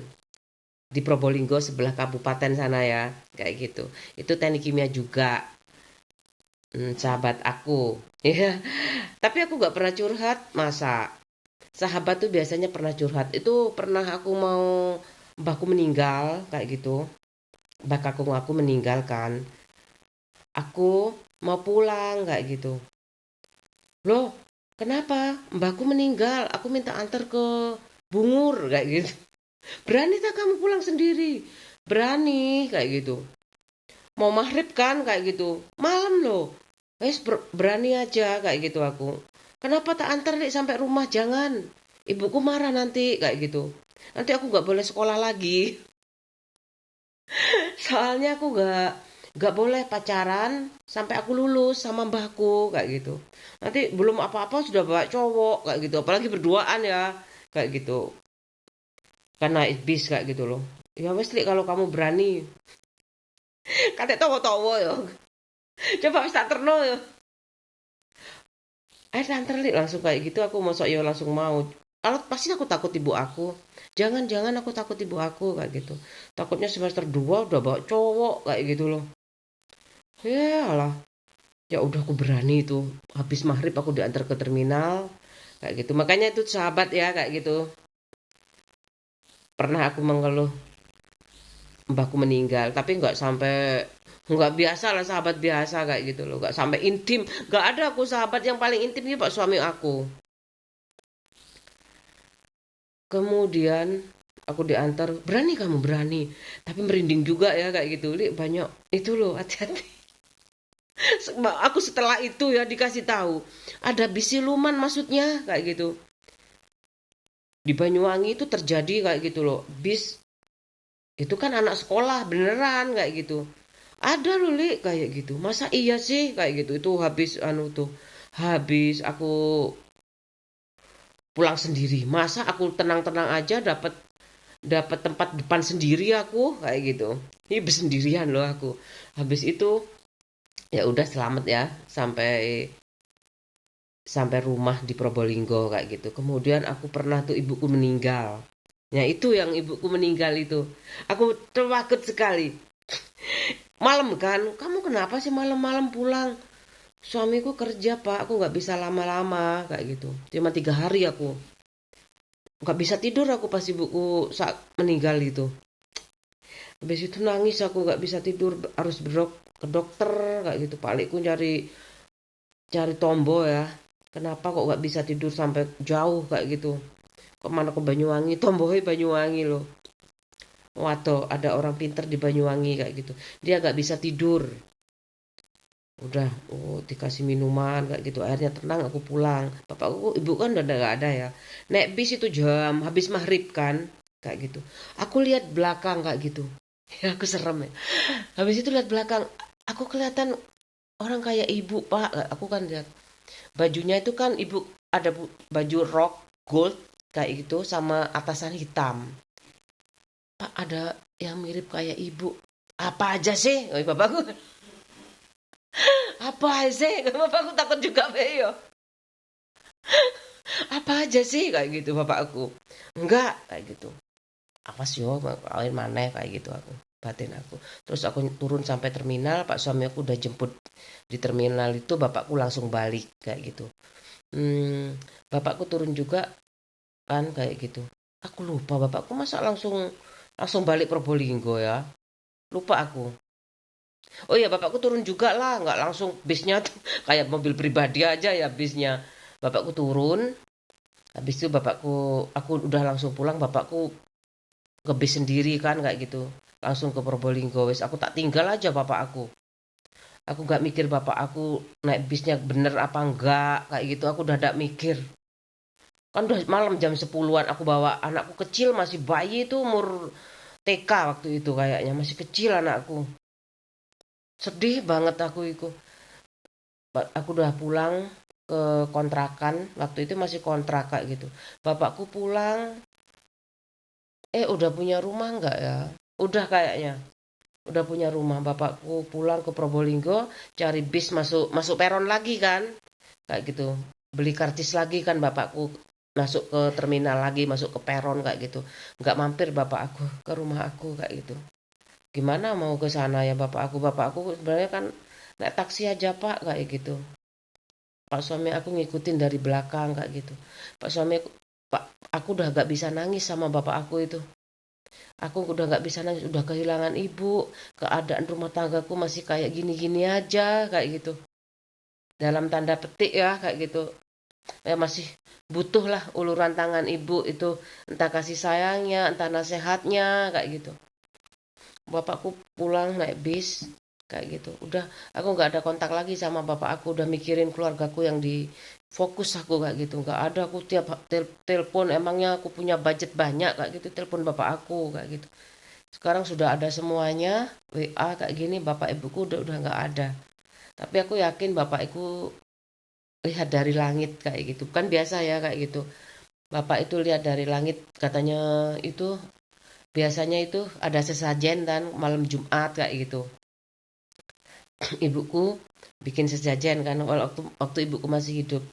di Probolinggo sebelah kabupaten sana ya, kayak gitu. Itu teknik kimia juga, sahabat aku. Ya, tapi aku nggak pernah curhat, masa? Sahabat tuh biasanya pernah curhat. Itu pernah aku mau mbahku meninggal kayak gitu. Mbah kakung aku meninggal kan. Aku mau pulang kayak gitu. Loh, kenapa? Mbahku meninggal. Aku minta antar ke Bungur kayak gitu. Berani tak kamu pulang sendiri? Berani kayak gitu. Mau maghrib kan kayak gitu. Malam loh. Wes berani aja kayak gitu aku. Kenapa tak antar Dik sampai rumah? Jangan. Ibuku marah nanti kayak gitu. Nanti aku nggak boleh sekolah lagi. Soalnya aku nggak boleh pacaran sampai aku lulus sama mbahku kayak gitu. Nanti belum apa-apa sudah bawa cowok kayak gitu. Apalagi berduaan ya kayak gitu. Karena bis kayak gitu loh. Ya wes Lik, kalau kamu berani. Kate towo-towo ya. Coba wis tak terno ya. Antar Lik langsung kayak gitu aku masuk ya langsung mau. Kalau pasti aku takut ibu aku. Jangan-jangan aku takut ibu aku kayak gitu. Takutnya semester 2 udah bawa cowok kayak gitu loh. Ya lah. Ya udah aku berani itu. Habis maghrib aku diantar ke terminal kayak gitu. Makanya itu sahabat ya kayak gitu. Pernah aku mengeluh mbahku meninggal, tapi nggak biasa lah sahabat biasa kayak gitu loh, nggak sampai intim, nggak ada aku sahabat yang paling intim ini pak suami aku. Kemudian aku diantar, berani kamu berani, tapi merinding juga ya kayak gitu, Li, banyak itu loh hati-hati. Aku setelah itu ya dikasih tahu ada bisiluman maksudnya kayak gitu. Di Banyuwangi itu terjadi kayak gitu loh, bis itu kan anak sekolah beneran kayak gitu. Ada loh Li kayak gitu. Masa iya sih kayak gitu. Itu habis anu tuh. Habis aku pulang sendiri. Masa aku tenang-tenang aja dapat dapat tempat depan sendiri aku kayak gitu. Ini bersendirian loh aku. Habis itu ya udah selamat ya sampai sampai rumah di Probolinggo kayak gitu. Kemudian aku pernah tuh ibuku meninggal. Ya itu yang ibuku meninggal itu. Aku terwakit sekali. Malam kan, kamu kenapa sih malam-malam pulang? Suamiku kerja pak, aku nggak bisa lama-lama kayak gitu. Cuma 3 hari aku nggak bisa tidur aku pas ibuku saat meninggal itu. Habis itu nangis aku nggak bisa tidur, harus ke dokter kayak gitu. Palikku cari cari tombo ya. Kenapa kok nggak bisa tidur sampai jauh kayak gitu? Kemana ke Banyuwangi? Tomboy Banyuwangi loh. Waduh, ada orang pinter di Banyuwangi kayak gitu. Dia nggak bisa tidur. Udah, oh, dikasih minuman kayak gitu. Akhirnya tenang aku pulang. Bapakku, ibu kan udah nggak ada ya. Naik bis itu jam habis maghrib kan, kayak gitu. Aku lihat belakang kayak gitu. Ya aku serem ya. Habis itu lihat belakang, aku kelihatan orang kayak ibu pak. Aku kan lihat bajunya itu kan ibu ada baju rok gold kayak gitu sama atasan hitam. Pak ada yang mirip kayak ibu. Apa aja sih? Oh, bapakku apa sih? Bapakku takut juga Beyo. Apa aja sih kayak gitu bapakku. Enggak kayak gitu. Apa sih yo kawin maneh kayak gitu aku. Batin aku. Terus aku turun sampai terminal, Pak suami aku udah jemput di terminal itu, bapakku langsung balik kayak gitu. Hmm, bapakku turun juga kan kayak gitu. Aku lupa bapakku masa langsung langsung balik Probolinggo ya. Lupa aku. Oh iya bapakku turun juga lah, nggak langsung bisnya tuh kayak mobil pribadi aja ya bisnya. Bapakku turun, habis itu bapakku aku udah langsung pulang, bapakku ke bis sendiri kan kayak gitu. Langsung ke Probolinggo wes aku tak tinggal aja bapak aku. Aku nggak mikir bapak aku naik bisnya bener apa enggak kayak gitu. Aku udah ada mikir. Kan udah malam jam 10-an aku bawa anakku kecil masih bayi itu umur TK waktu itu kayaknya masih kecil anakku. Sedih banget aku itu. Aku udah pulang ke kontrakan waktu itu masih kontrak kayak gitu. Bapakku pulang udah punya rumah enggak ya? Udah kayaknya. Udah punya rumah. Bapakku pulang ke Probolinggo cari bis masuk masuk peron lagi kan kayak gitu. beli karcis lagi kan bapakku, masuk ke terminal lagi, masuk ke peron kayak gitu. Nggak mampir bapak aku ke rumah aku kayak gitu. Gimana mau ke sana ya bapak aku? Bapak aku sebenarnya kan naik taksi aja pak kayak gitu. Pak suami aku ngikutin dari belakang kayak gitu. Pak suami Pak, aku udah gak bisa nangis sama bapak aku itu. Aku udah gak bisa nangis, udah kehilangan ibu. Keadaan rumah tanggaku masih kayak gini-gini aja kayak gitu. Dalam tanda petik ya kayak gitu. Ya masih butuh lah uluran tangan ibu itu, entah kasih sayangnya, entah nasihatnya kayak gitu. Bapakku pulang naik bis kayak gitu. Udah aku nggak ada kontak lagi sama bapak aku, udah mikirin keluargaku yang di fokus aku kayak gitu. Nggak ada, aku tiap telepon, emangnya aku punya budget banyak kayak gitu, telepon bapak aku kayak gitu. Sekarang sudah ada semuanya, WA kayak gini, bapak ibuku udah nggak ada. Tapi aku yakin bapak ibu lihat dari langit kayak gitu. Kan biasa ya kayak gitu. Bapak itu lihat dari langit, katanya itu biasanya itu ada sesajen dan malam Jumat kayak gitu. Ibuku bikin sesajen kan waktu ibuku masih hidup.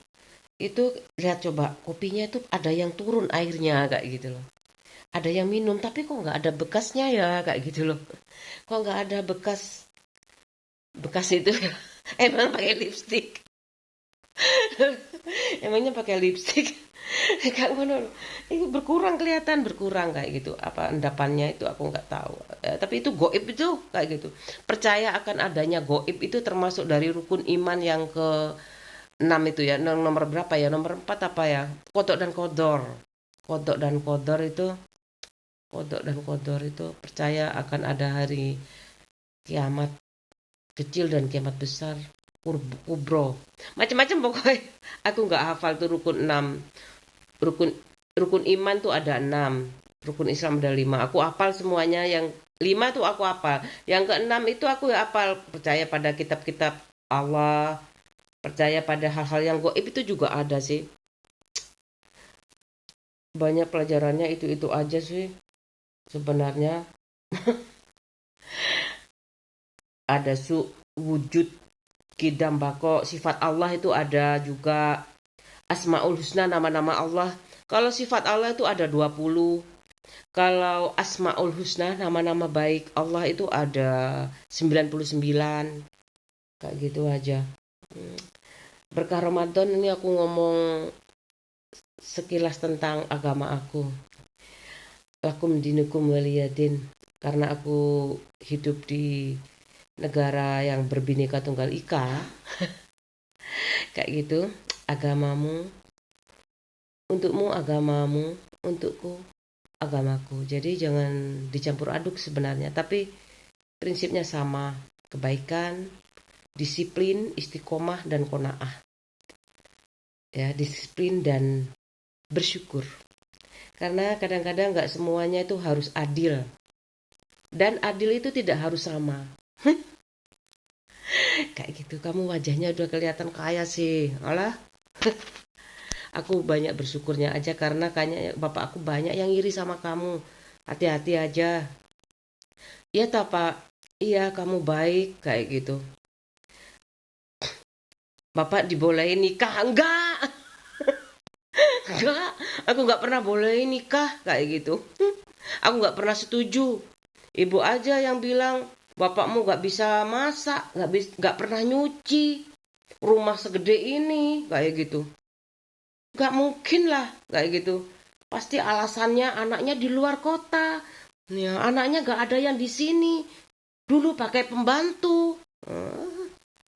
Itu lihat coba kopinya itu ada yang turun airnya kayak gitu loh. Ada yang minum tapi kok nggak ada bekasnya ya kayak gitu loh. Kok nggak ada bekas bekas itu ya. Emang pakai lipstick. Emangnya pakai lipstick. Kak ngono. Itu berkurang, kelihatan berkurang kayak gitu. Apa endapannya itu aku nggak tahu. Tapi itu goib itu kayak gitu. Percaya akan adanya goib itu termasuk dari rukun iman yang ke 6 itu ya. Nomor berapa ya? Nomor 4 apa ya? Kodok dan kodor. Kodok dan kodor itu percaya akan ada hari kiamat kecil dan kiamat besar, kubro. Macam-macam pokoknya. Aku nggak hafal tuh rukun 6. Rukun rukun iman tuh ada 6. Rukun Islam ada 5. Aku hafal semuanya, yang 5 tuh aku hafal. Yang keenam itu aku hafal, percaya pada kitab-kitab Allah, percaya pada hal-hal yang goib itu juga ada sih. Banyak pelajarannya itu aja sih sebenarnya. Ada wujud kidam bako, sifat Allah itu ada juga. Asmaul Husna, nama-nama Allah. Kalau sifat Allah itu ada 20. Kalau Asmaul Husna, nama-nama baik Allah itu ada 99. Kayak gitu aja. Berkah Ramadan ini aku ngomong sekilas tentang agama aku. Lakum dinukum waliyadin. Karena aku hidup di negara yang berbineka tunggal ika. Kayak gitu. Agamamu untukmu, agamamu untukku, agamaku. Jadi jangan dicampur aduk sebenarnya, tapi prinsipnya sama. Kebaikan, disiplin, istiqomah, dan qanaah. Ya, disiplin dan bersyukur. Karena kadang-kadang nggak semuanya itu harus adil. Dan adil itu tidak harus sama. Kayak gitu, kamu wajahnya udah kelihatan kaya sih. Alah. Aku banyak bersyukurnya aja karena kayaknya bapak aku banyak yang iri sama kamu. Hati-hati aja. Iya tak pak? Iya kamu baik kayak gitu. Bapak dibolehin nikah? Enggak. Enggak. Aku nggak pernah bolehin nikah kayak gitu. Aku nggak pernah setuju. Ibu aja yang bilang bapakmu nggak bisa masak, nggak pernah nyuci. Rumah segede ini kayak gitu. Nggak mungkin lah kayak gitu. Pasti alasannya anaknya di luar kota. Ya, anaknya nggak ada yang di sini. Dulu pakai pembantu.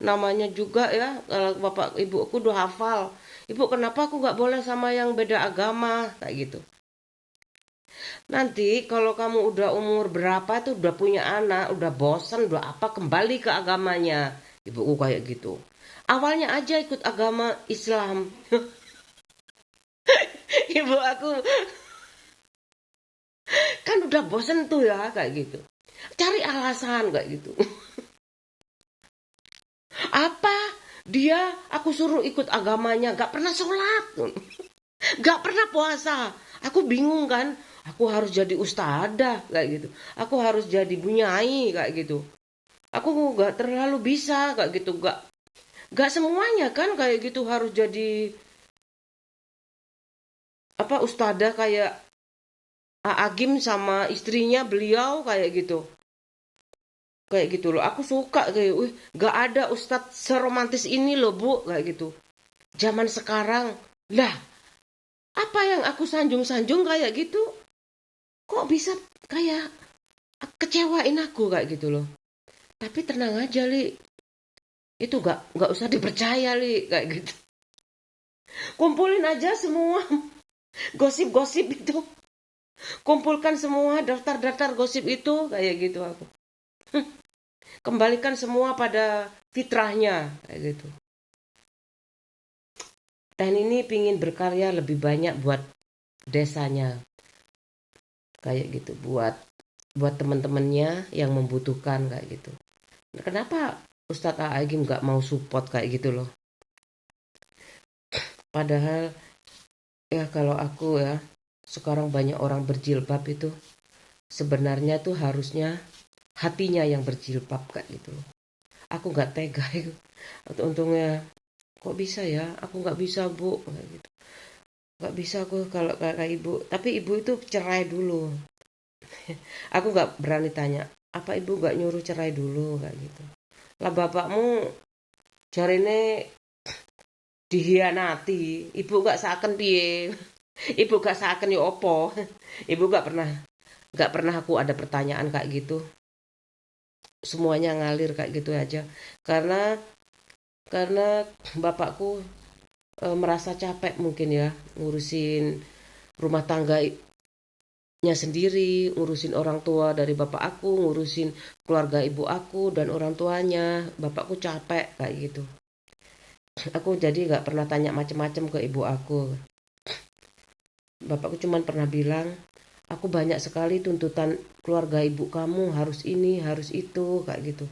Namanya juga ya, kalau bapak ibu aku udah hafal. Ibu kenapa aku nggak boleh sama yang beda agama kayak gitu. Nanti kalau kamu udah umur berapa tuh udah punya anak, udah bosan, udah apa, kembali ke agamanya. Ibuku kayak gitu. Awalnya aja ikut agama Islam. Ibu aku kan udah bosen tuh ya kayak gitu. Cari alasan kayak gitu. Apa? Dia aku suruh ikut agamanya, gak pernah sholat, gak pernah puasa. Aku bingung kan. Aku harus jadi ustadzah kayak gitu. Aku harus jadi bunyai kayak gitu. Aku gak terlalu bisa kayak gitu. Gak semuanya kan kayak gitu harus jadi apa ustadzah kayak Agim sama istrinya beliau kayak gitu loh. Aku suka kayak, wih, gak ada ustadz seromantis ini loh bu, kayak gitu. Zaman sekarang, lah, apa yang aku sanjung-sanjung kayak gitu, kok bisa kayak kecewain aku kayak gitu loh. Tapi tenang aja li, itu gak usah dipercaya li kayak gitu. Kumpulin aja semua gosip-gosip itu, kumpulkan semua daftar-daftar gosip itu kayak gitu aku. Kembalikan semua pada fitrahnya kayak gitu. Dan ini pingin berkarya lebih banyak buat desanya kayak gitu, buat teman-temannya yang membutuhkan kayak gitu. Kenapa Ustadz Agim nggak mau support kayak gitu loh? Padahal ya kalau aku ya, sekarang banyak orang berjilbab itu sebenarnya tuh harusnya hatinya yang berjilbab kayak gitu loh. Aku nggak tega itu. Untungnya kok bisa ya? Aku nggak bisa bu, kayak gitu. Nggak bisa aku kalau kayak ibu. Tapi ibu itu cerai dulu. Aku nggak berani tanya. Apa ibu nggak nyuruh cerai dulu kayak gitu? Lah bapakmu jarine dihianati. Ibu nggak seakan piye? Ibu gak seakan ya opo? Ibu nggak pernah aku ada pertanyaan kayak gitu. Semuanya ngalir kayak gitu aja. Karena bapakku merasa capek mungkin ya ngurusin rumah tangganya sendiri, ngurusin orang tua dari bapak aku, ngurusin keluarga ibu aku dan orang tuanya. Bapakku capek kayak gitu. Aku jadi nggak pernah tanya macem-macem ke ibu aku. Bapakku cuma pernah bilang, aku banyak sekali tuntutan keluarga ibu kamu harus ini, harus itu, kayak gitu.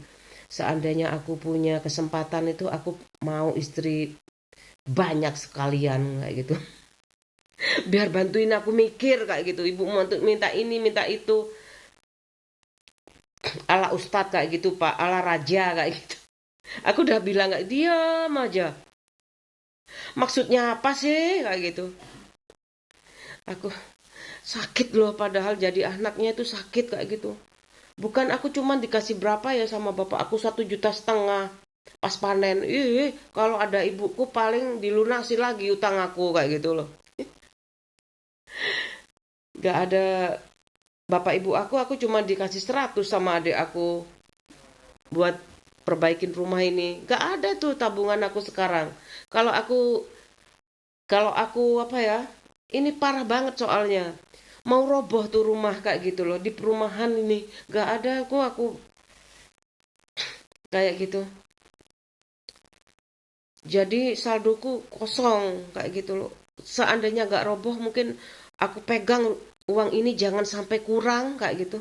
Seandainya aku punya kesempatan itu aku mau istri banyak sekalian kayak gitu. Biar bantuin aku mikir kayak gitu. Ibu mau minta ini, minta itu. Ala ustadz kayak gitu, Pak, ala raja kayak gitu. Aku udah bilang nggak diam aja. Maksudnya apa sih kayak gitu. Aku sakit loh padahal jadi anaknya itu sakit kayak gitu. Bukan aku cuman dikasih berapa ya sama bapak aku 1,5 juta pas panen. Ih, kalau ada ibuku paling dilunasi lagi utang aku kayak gitu loh. Gak ada bapak ibu aku cuma dikasih 100 sama adik aku buat perbaikin rumah ini. Gak ada tuh tabungan aku sekarang. Kalau aku kalau aku apa ya? Ini parah banget soalnya. Mau roboh tuh rumah kayak gitu loh. Di perumahan ini gak ada aku kayak gitu. Jadi saldoku kosong kayak gitu loh. Seandainya gak roboh mungkin aku pegang uang ini jangan sampai kurang kayak gitu.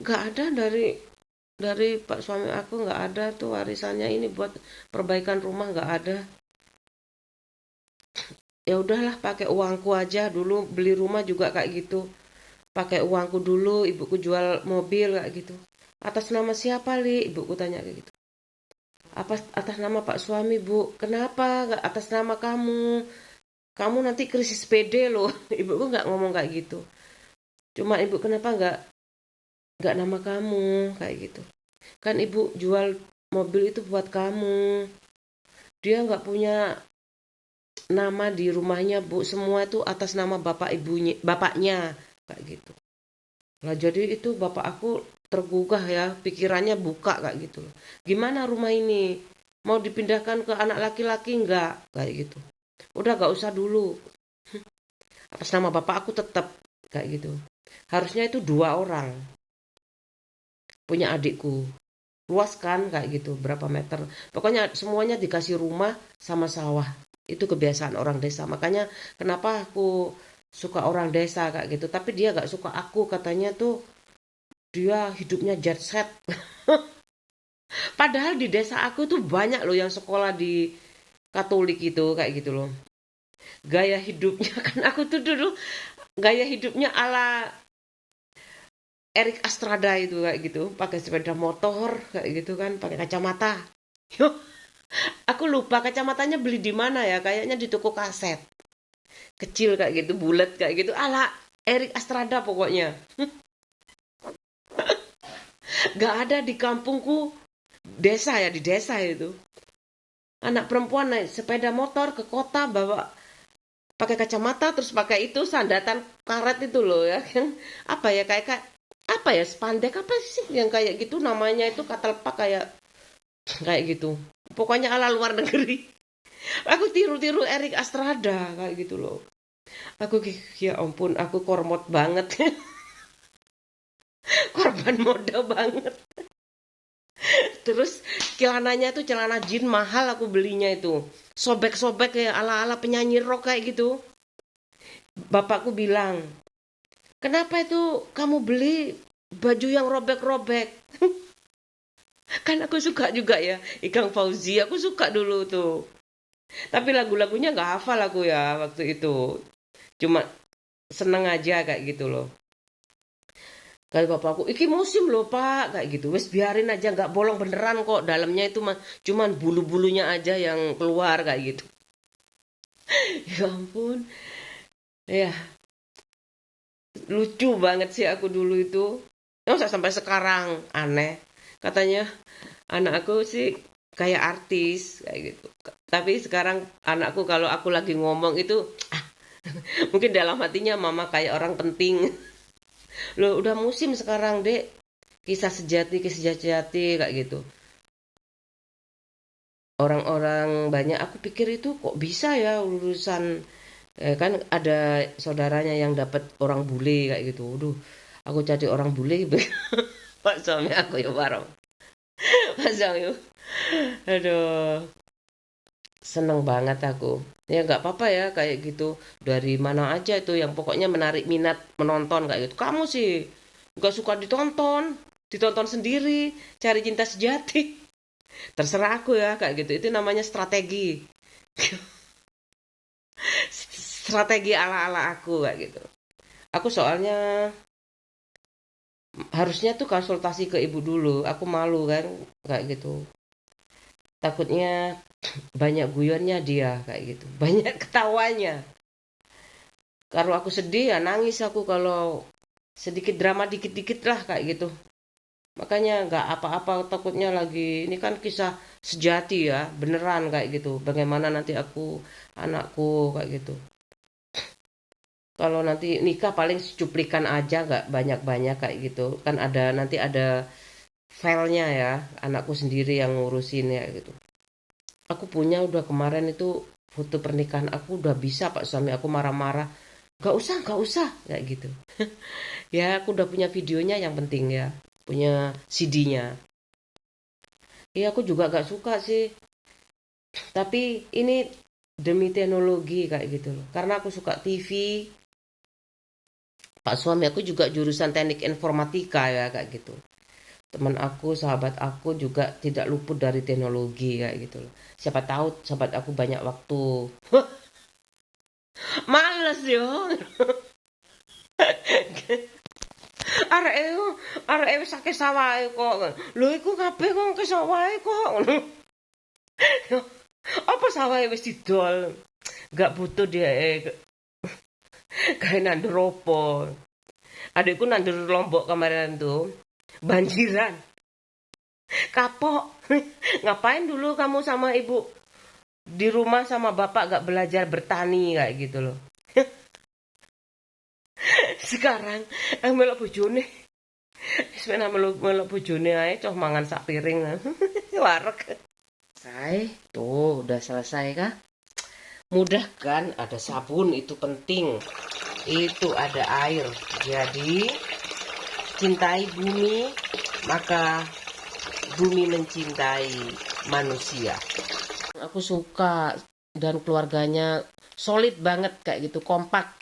Gak ada dari pak suami aku gak ada tuh warisannya ini buat perbaikan rumah gak ada. Ya udahlah pakai uangku aja dulu beli rumah juga kayak gitu. Pakai uangku dulu ibuku jual mobil kayak gitu. Atas nama siapa li? Ibuku tanya kayak gitu. Apa atas nama pak suami bu? Kenapa gak atas nama kamu? Kamu nanti krisis PD loh. Ibuku nggak ngomong kayak gitu. Cuma ibu kenapa nggak nama kamu kayak gitu. Kan ibu jual mobil itu buat kamu. Dia nggak punya nama di rumahnya bu. Semua itu atas nama bapak ibunya, bapaknya kayak gitu. Lah jadi itu bapak aku tergugah ya, pikirannya buka kayak gitu loh. Gimana rumah ini? Mau dipindahkan ke anak laki-laki nggak? Kayak gitu. Udah nggak usah dulu. Atas nama bapak aku tetap kayak gitu. Harusnya itu 2 orang punya adikku. Luas kan kayak gitu, berapa meter. Pokoknya semuanya dikasih rumah sama sawah. Itu kebiasaan orang desa. Makanya kenapa aku suka orang desa kayak gitu. Tapi dia gak suka aku. Katanya tuh dia hidupnya jet set. Padahal di desa aku tuh banyak loh yang sekolah di Katolik itu kayak gitu loh. Gaya hidupnya kan aku tuh dulu gaya hidupnya ala Erik Astrada itu kayak gitu, pakai sepeda motor kayak gitu kan, pakai kacamata. Yo, aku lupa kacamatanya beli di mana ya, kayaknya di toko kaset. kecil kayak gitu, bulat kayak gitu, ala Erik Astrada pokoknya. Gak ada di kampungku, desa ya, di desa itu. Anak perempuan naik sepeda motor ke kota bawa pakai kacamata terus pakai itu sandatan karet itu loh ya kan, apa ya kayak apa ya, spandek apa sih yang kayak gitu namanya, itu katelpak kayak kayak gitu, pokoknya ala luar negeri. Aku tiru-tiru Erik Astrada kayak gitu loh. Aku ya ampun, aku kormot banget. Korban mode banget. Terus celananya tuh celana jean mahal aku belinya itu, sobek-sobek kayak ala-ala penyanyi rock kayak gitu. Bapakku bilang, kenapa itu kamu beli baju yang robek-robek? Kan aku suka juga ya, Ikang Fauzi, aku suka dulu tuh. Tapi lagu-lagunya nggak hafal aku ya waktu itu. Cuma seneng aja kayak gitu loh. Kayak bapakku, iki musim loh pak, kayak gitu. Wes biarin aja, nggak bolong beneran kok. Dalamnya itu mah cuman bulu-bulunya aja yang keluar kayak gitu. Ya ampun, ya lucu banget sih aku dulu itu. Masa sampai sekarang aneh. Katanya anak aku sih kayak artis kayak gitu. Tapi sekarang anakku kalau aku lagi ngomong itu mungkin dalam hatinya mama kayak orang penting. Loh udah musim sekarang dek, kisah sejati kayak gitu. Orang-orang banyak aku pikir itu kok bisa ya urusan, kan ada saudaranya yang dapat orang bule kayak gitu. Waduh, aku jadi orang bule. Pak suami aku ya bareng. Pak suami, aduh, seneng banget aku. Ya nggak apa-apa ya kayak gitu. Dari mana aja itu yang pokoknya menarik minat menonton kayak gitu. Kamu sih nggak suka ditonton, ditonton sendiri, cari cinta sejati. Terserah aku ya kayak gitu. Itu namanya strategi. Strategi ala-ala aku kayak gitu. Aku soalnya harusnya tuh konsultasi ke ibu dulu. Aku malu kan kayak gitu. Takutnya banyak guyonnya dia kayak gitu. Banyak ketawanya. Kalau aku sedih ya nangis aku, kalau sedikit drama dikit-dikit lah kayak gitu. Makanya nggak apa-apa, takutnya lagi ini kan kisah sejati ya, beneran kayak gitu. Bagaimana nanti aku, anakku kayak gitu. Kalau nanti nikah paling cuplikan aja, nggak banyak-banyak kayak gitu. Kan ada nanti ada filenya ya, anakku sendiri yang ngurusin ya gitu. Aku punya udah kemarin itu foto pernikahan aku udah bisa, Pak suami aku marah-marah. Gak usah, kayak gitu. Ya aku udah punya videonya yang penting ya, punya CD-nya. Iya aku juga gak suka sih, tapi ini demi teknologi kayak gitu loh. Karena aku suka TV, Pak suami aku juga jurusan teknik informatika ya kayak gitu. Teman aku, sahabat aku juga tidak luput dari teknologi kayak gitu loh. Siapa tahu sahabat aku banyak waktu. Males yo. Arek arek wis akeh sawahe kok. Lho iku kabeh kok akeh sawahe kok. Apa sawahe wis didol. Gak butuh dia kayak nandur opo. Adikku nandur Lombok kemarin tuh. Banjiran. Kapok. Ngapain dulu kamu sama ibu di rumah sama bapak gak belajar bertani kayak gitu loh. Sekarang melok bojone. Wis melok bojone ae coh mangan sak piring. Wareg. Selesai. Tuh, udah selesai kah? Mudah kan? Ada sabun, itu penting. Itu ada air. Jadi, cintai bumi, maka bumi mencintai manusia. Aku suka dan keluarganya solid banget kayak gitu, kompak.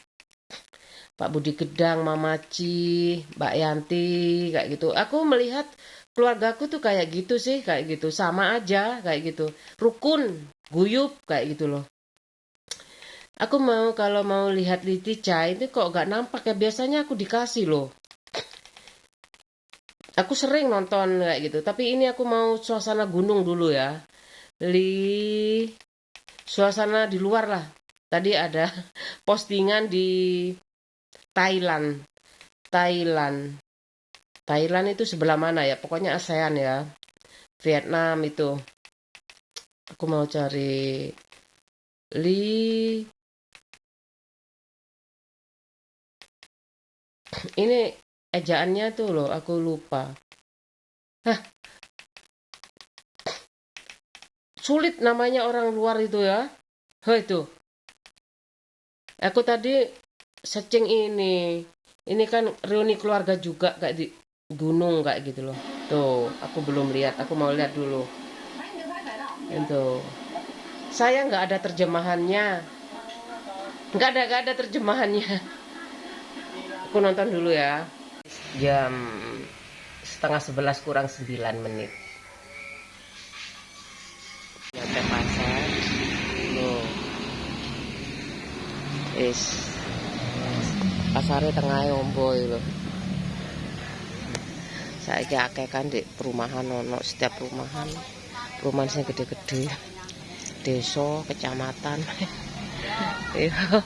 Pak Budi Gedang, Mama Ci, Mbak Yanti, kayak gitu. Aku melihat keluargaku tuh kayak gitu sih, kayak gitu. Sama aja, kayak gitu. Rukun, guyup, kayak gitu loh. Aku mau kalau mau lihat Litica ini kok gak nampak ya. Biasanya aku dikasih loh. Aku sering nonton kayak gitu. Tapi ini aku mau suasana gunung dulu ya. Suasana di luar lah. tadi ada postingan di Thailand. Thailand itu sebelah mana ya? Pokoknya ASEAN ya. Vietnam itu. Aku mau cari Li. Ini ejaannya tuh loh, aku lupa. Hah, sulit namanya orang luar itu ya. Hah, itu. Aku tadi searching ini. Ini kan reuni keluarga juga kayak di gunung kayak gitu loh. Tuh, aku belum lihat. Aku mau lihat dulu. Itu. Saya nggak ada terjemahannya. Nggak ada terjemahannya. Aku nonton dulu ya. Jam setengah 11 kurang 9 menit. Nyampe pasar. Loh. Pasarnya tengah omboy loh. Saiki akeh kan di perumahan ono, setiap perumahan sing gede-gede. Desa, kecamatan. Iya.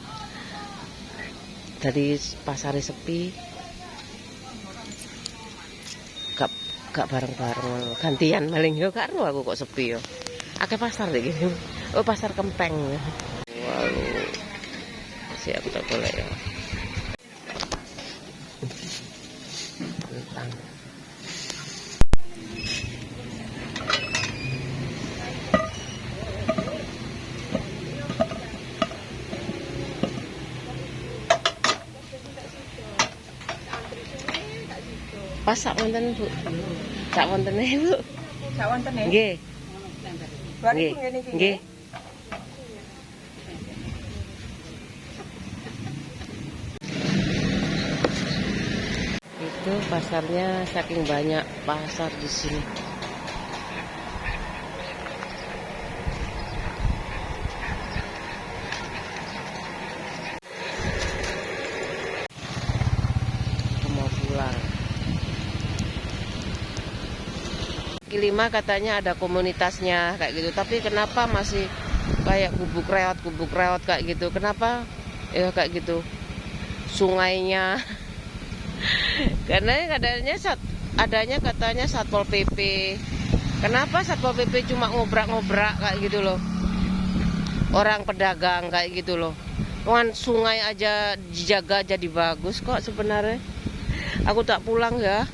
Dari pasarnya sepi. Gak bareng-bareng, gantian maling yo karo aku kok sepi yo. Akeh pasar deh gini. Oh, pasar Kempeng. Waduh. Siap tak boleh ya. Tentang. Pasak wonten Bu. Sak wontene Bu. Sak wontene? Nggih. Nggih. Nggih. Itu pasarnya saking banyak pasar di sini. Aku mau pulang. Kaki 5 katanya ada komunitasnya kayak gitu, tapi kenapa masih kayak gubuk reot kayak gitu? Kenapa ya kayak gitu? Sungainya karena adanya katanya Satpol PP. Kenapa Satpol PP cuma ngobrak-ngobrak kayak gitu loh? Orang pedagang kayak gitu loh. Kan sungai aja dijaga jadi bagus kok sebenarnya. Aku tak pulang ya.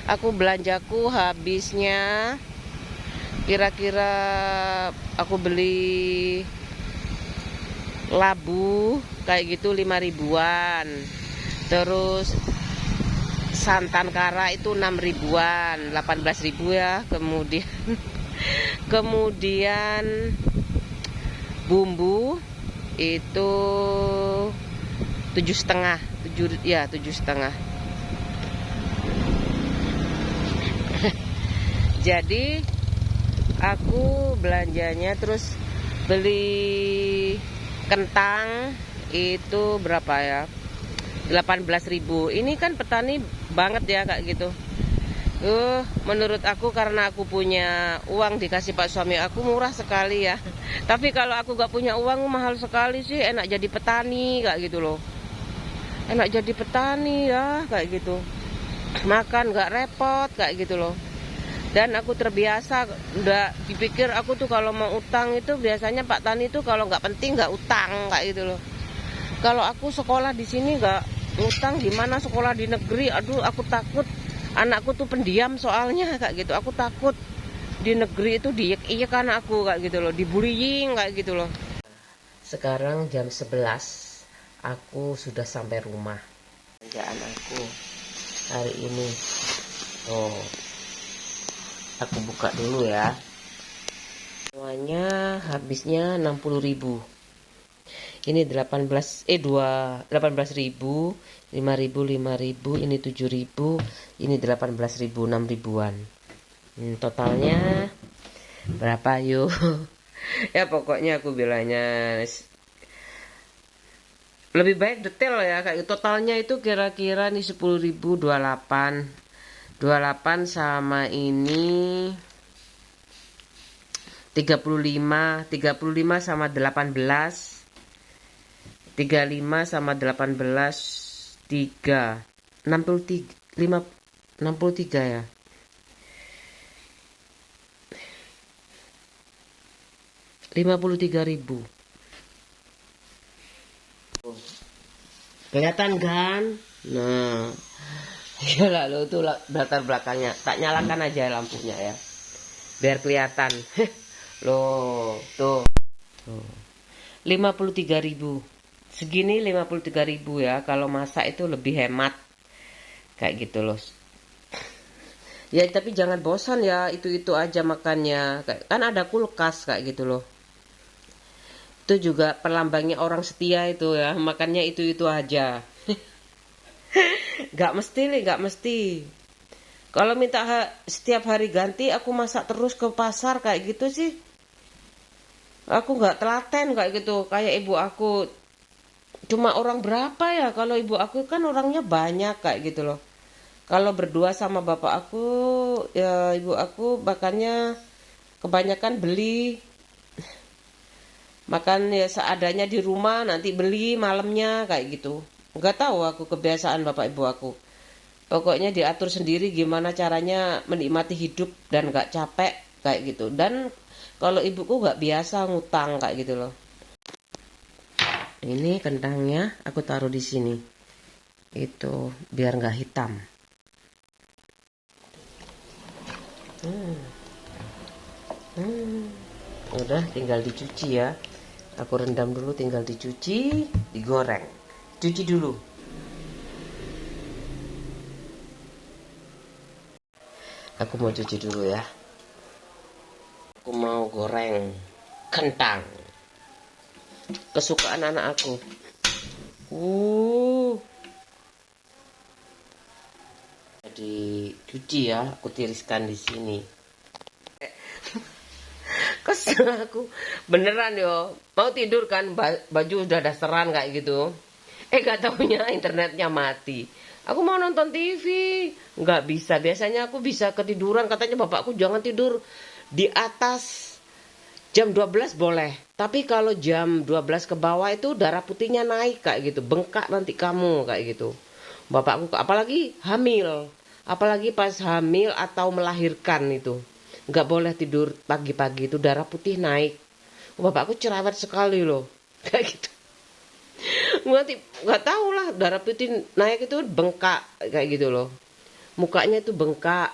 Aku belanjaku habisnya kira-kira aku beli labu kayak gitu 5 ribuan. Terus santan kara itu 6 ribuan, 18 ribu ya. Kemudian bumbu itu 7,5, 7,5. Jadi aku belanjanya terus beli kentang itu berapa ya? 18 ribu. Ini kan petani banget ya kayak gitu. Menurut aku karena aku punya uang dikasih Pak suami aku murah sekali ya. Tapi kalau aku gak punya uang mahal sekali sih. Enak jadi petani kayak gitu loh. Enak jadi petani ya kayak gitu. Makan gak repot kayak gitu loh. Dan aku terbiasa, udah dipikir aku tuh kalau mau utang itu biasanya Pak Tani tuh kalau nggak penting nggak utang kayak gitu loh. Kalau aku sekolah di sini nggak utang, gimana sekolah di negeri? Aduh, aku takut. Anakku tuh pendiam soalnya kayak gitu. Aku takut di negeri itu diiyak-iyak anak aku kayak gitu loh, dibullying kayak gitu loh. Sekarang jam 11, aku sudah sampai rumah. Kerjaan aku hari ini. Oh. Aku buka dulu ya. Semuanya habisnya 60 ribu. Ini 18 ribu, 5 ribu, 5 ribu, ini 7 ribu, ini 18 ribu, 6 ribuan. Totalnya berapa yuk? Ya pokoknya aku bilangnya lebih baik detail ya, kayak totalnya itu kira-kira nih 10 ribu 28 sama ini 35 sama 18 35 sama 18 3 63 5 63 ya. 53.000. Kelihatan kan? Nah, ya lalu itu latar belakangnya. Tak nyalakan aja lampunya ya, biar kelihatan. Loh, tuh. 53.000. Segini 53.000 ya. Kalau masak itu lebih hemat. Kayak gitu loh. Ya tapi jangan bosan ya, itu aja makannya. Kan ada kulkas kayak gitu loh. Itu juga perlambangnya orang setia itu ya, makannya itu aja. Gak mesti. Kalau minta setiap hari ganti, aku masak terus ke pasar kayak gitu sih. Aku gak telaten kayak gitu, kayak ibu aku. Cuma orang berapa ya, kalau ibu aku kan orangnya banyak kayak gitu loh. Kalau berdua sama bapak aku, ya ibu aku makannya kebanyakan beli. Makan ya seadanya di rumah, nanti beli malamnya kayak gitu. Nggak tahu aku kebiasaan bapak ibu aku. Pokoknya diatur sendiri gimana caranya menikmati hidup dan nggak capek kayak gitu. Dan kalau ibuku nggak biasa ngutang kayak gitu loh. Ini kentangnya aku taruh di sini. Itu biar nggak hitam. Udah tinggal dicuci ya. Aku rendam dulu, tinggal dicuci, digoreng. Cuci dulu. Aku mau cuci dulu ya. Aku mau goreng kentang. Kesukaan anak aku. Jadi cuci ya, aku tiriskan di sini. Kesel aku beneran yo, mau tidur kan, baju udah dasaran kayak gitu, gak taunya internetnya mati. Aku mau nonton TV, nggak bisa. Biasanya aku bisa ketiduran, katanya bapakku jangan tidur di atas jam 12 boleh, tapi kalau jam 12 ke bawah itu darah putihnya naik kayak gitu, bengkak nanti kamu kayak gitu. Bapakku apalagi hamil, apalagi pas hamil atau melahirkan itu nggak boleh tidur pagi-pagi, itu darah putih naik. Bapakku cerewet sekali loh kayak gitu. Nggak tahu lah, darah putih naik itu bengkak kayak gitu loh, mukanya itu bengkak.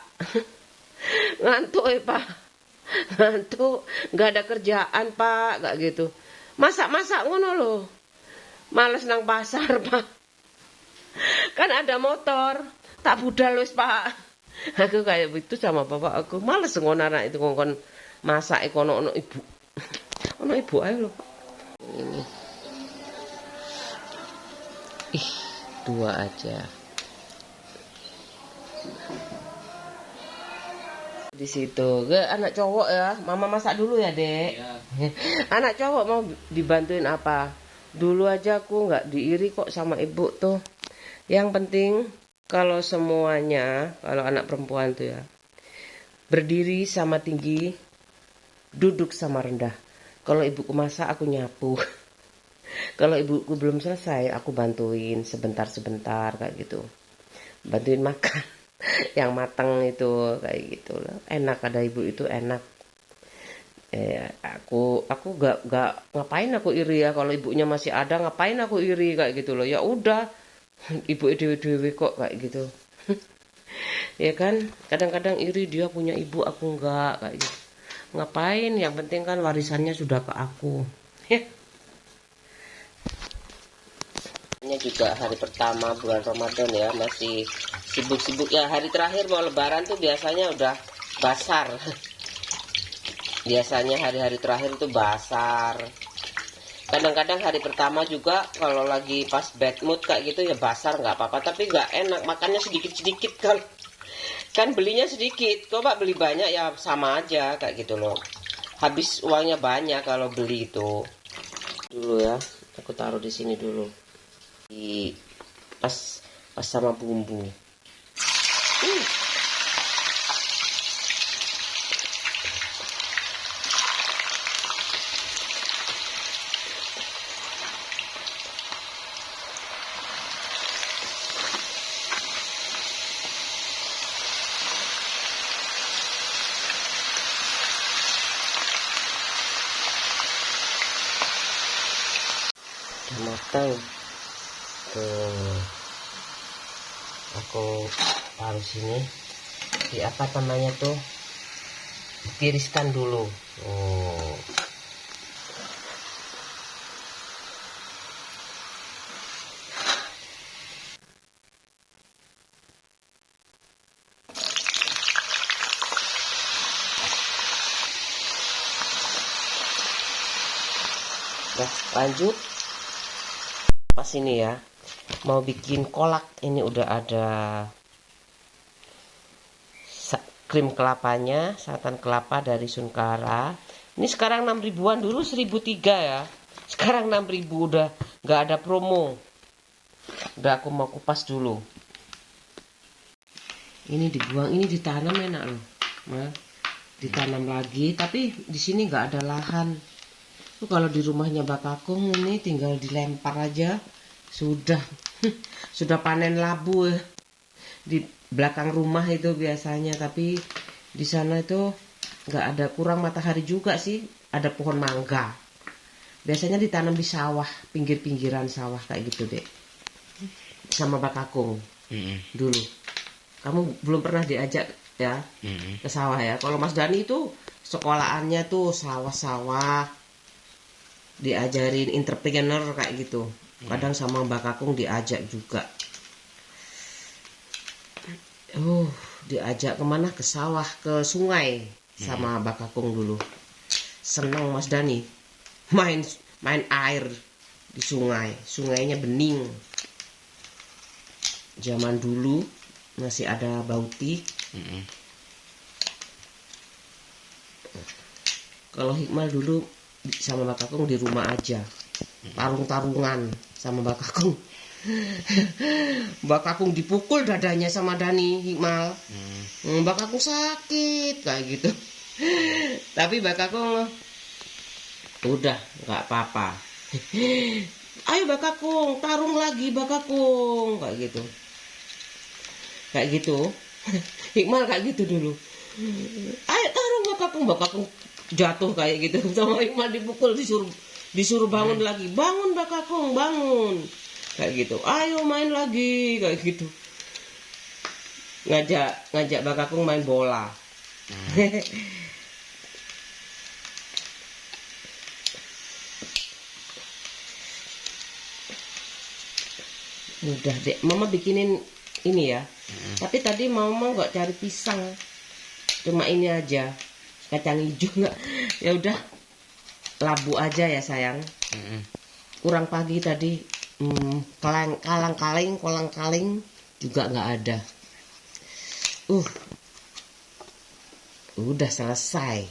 Ngantuk ya pak, ngantuk, nggak ada kerjaan pak kayak gitu. Masak-masak ngono loh, males nang pasar pak. Kan ada motor, tak budal wis pak. Aku kayak gitu sama bapak aku, males ngono anak itu ngongkon masak ono ibu. Ono ibu ayo loh. Ini. Dua aja. Di situ, anak cowok ya, mama masak dulu ya dek. Ya. Anak cowok mau dibantuin apa? Dulu aja aku nggak diiri kok sama ibu tuh. Yang penting kalau semuanya, kalau anak perempuan tuh ya, berdiri sama tinggi, duduk sama rendah. Kalau ibuku masak aku nyapu. Kalau ibuku belum selesai aku bantuin sebentar-sebentar kayak gitu. Bantuin makan. Yang matang itu kayak gitu loh. Enak ada ibu itu enak. Aku gak ngapain aku iri ya, kalau ibunya masih ada ngapain aku iri kayak gitu loh. Ya udah, ibu dewe-dewe kok kayak gitu. Ya kan, kadang-kadang iri dia punya ibu aku enggak kayak gitu. Ngapain, yang penting kan warisannya sudah ke aku. Ini juga hari pertama bulan Ramadan ya, masih sibuk-sibuk ya. Hari terakhir mau lebaran tuh biasanya udah basar. Biasanya hari-hari terakhir itu basar. Kadang-kadang hari pertama juga kalau lagi pas bad mood kayak gitu ya basar nggak apa-apa, tapi nggak enak makannya sedikit-sedikit kan belinya sedikit. Coba beli banyak ya sama aja kayak gitu loh. Habis uangnya banyak kalau beli itu. Dulu ya, aku taruh di sini dulu. Pas sama bumbu. matang. Tuh, aku harus ini di apa namanya tuh, tiriskan dulu. Oh, nah, lanjut pas ini ya, mau bikin kolak. Ini udah ada krim kelapanya, santan kelapa dari Sunkara. Ini sekarang 6 ribuan, dulu 1.003 ya. Sekarang 6 ribu, udah nggak ada promo. Udah aku mau kupas dulu. Ini dibuang, ini ditanam enak loh. Nah, ditanam lagi, tapi di sini nggak ada lahan. Tuh kalau di rumahnya Mbak Kakung ini tinggal dilempar aja, sudah sudah panen labu ya. Di belakang rumah itu biasanya, tapi di sana itu nggak ada, kurang matahari juga sih. Ada pohon mangga, biasanya ditanam di sawah, pinggir-pinggiran sawah kayak gitu deh, sama Mbak Kakung dulu. Kamu belum pernah diajak ya ke sawah ya? Kalau Mas Dani itu sekolahannya tuh sawah-sawah, diajarin entrepreneur kayak gitu. Kadang sama Mbak Kakung diajak juga. Diajak kemana? Ke sawah, ke sungai sama Mbak Kakung dulu. Senang Mas Dani main air di sungai. Sungainya bening. Zaman dulu masih ada bauti. Kalau Hikmal dulu sama Mbak Kakung di rumah aja, tarung-tarungan sama Mbak Kakung. Mbak Kakung dipukul dadanya sama Dani, Hikmal. Mbak Kakung sakit kayak gitu. Tapi Mbak Kakung udah nggak apa-apa. Ayo Mbak Kakung, tarung lagi Mbak Kakung, kayak gitu. Kayak gitu. Hikmal kayak gitu dulu. Ayo tarung Mbak Kakung. Mbak Kakung jatuh kayak gitu. Sama Hikmal dipukul, disuruh bangun lagi. Bangun Mbak Kakung, bangun. Kayak gitu. Ayo main lagi, kayak gitu. Ngajak Mbak Kakung main bola. Udah deh, Mama bikinin ini ya. Tapi tadi Mama nggak cari pisang, cuma ini aja, kacang hijau nggak. Ya udah, labu aja ya sayang. Kurang pagi tadi, kolang kaling juga nggak ada. Udah selesai.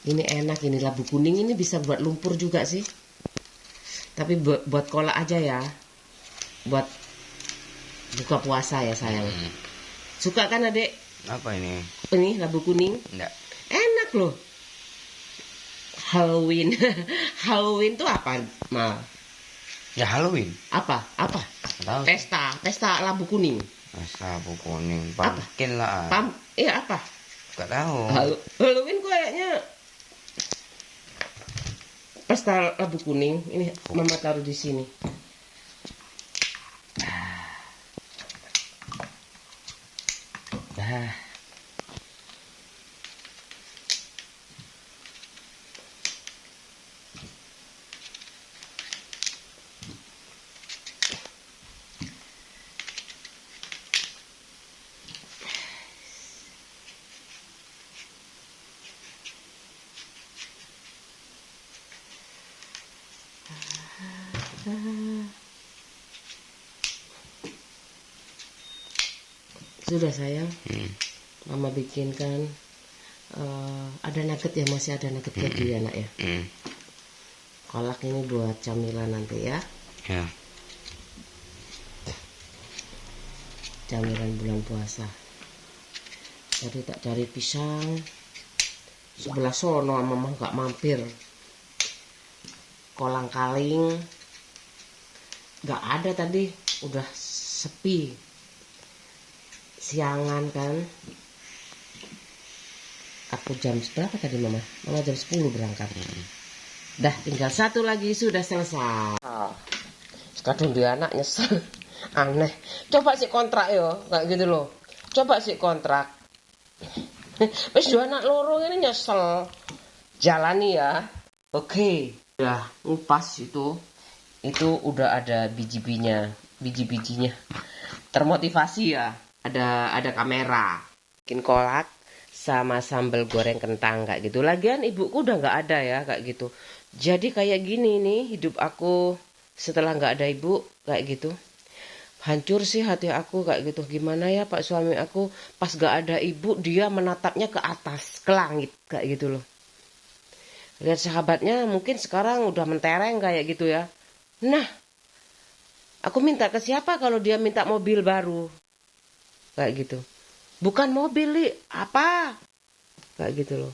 Ini enak, ini labu kuning ini bisa buat lumpur juga sih. Tapi buat kolak aja ya. Buat buka puasa ya sayang. Suka kan adek? Apa ini? Ini labu kuning. Enggak. Enak loh. Halloween. Halloween tuh apa mal? Ya Halloween. Apa? Tahu. Pesta labu kuning. Masa labu kuning, pumpkin lah. Iya apa? Enggak tahu. Halloween kayaknya pesta labu kuning. Ini Mama taruh di sini. Sudah sayang. Mama bikinkan ada nugget ya, masih ada nugget keju ya nak ya. Kolak ini buat camilan nanti ya. Ya. Camilan bulan puasa. Tadi tak cari pisang, sebelah sono Mama nggak mampir. Kolang kaling nggak ada tadi, udah sepi. Siangan kan. aku jam berapa tadi mama? Mama jam 10 berangkat. Dah tinggal satu lagi sudah selesai. Kadang dia anak nyesel. Aneh. Coba sih kontrak yo, kayak gitu loh. Coba sih kontrak. Wis dua anak loro ini nyesel. Jalani ya. Oke. Udah ngupas itu. Itu udah ada biji-bijinya. Termotivasi ya. Ada kamera. Bikin kolak sama sambal goreng kentang kayak gitu. Lagian ibuku udah nggak ada ya kayak gitu. Jadi kayak gini nih hidup aku setelah nggak ada ibu kayak gitu. Hancur sih hati aku kayak gitu. Gimana ya Pak suami aku pas nggak ada ibu dia menatapnya ke atas, ke langit kayak gitu loh. Lihat sahabatnya mungkin sekarang udah mentereng kayak gitu ya. Nah, aku minta ke siapa kalau dia minta mobil baru? Kayak gitu. Bukan mobil, Li. Apa? Kayak gitu loh.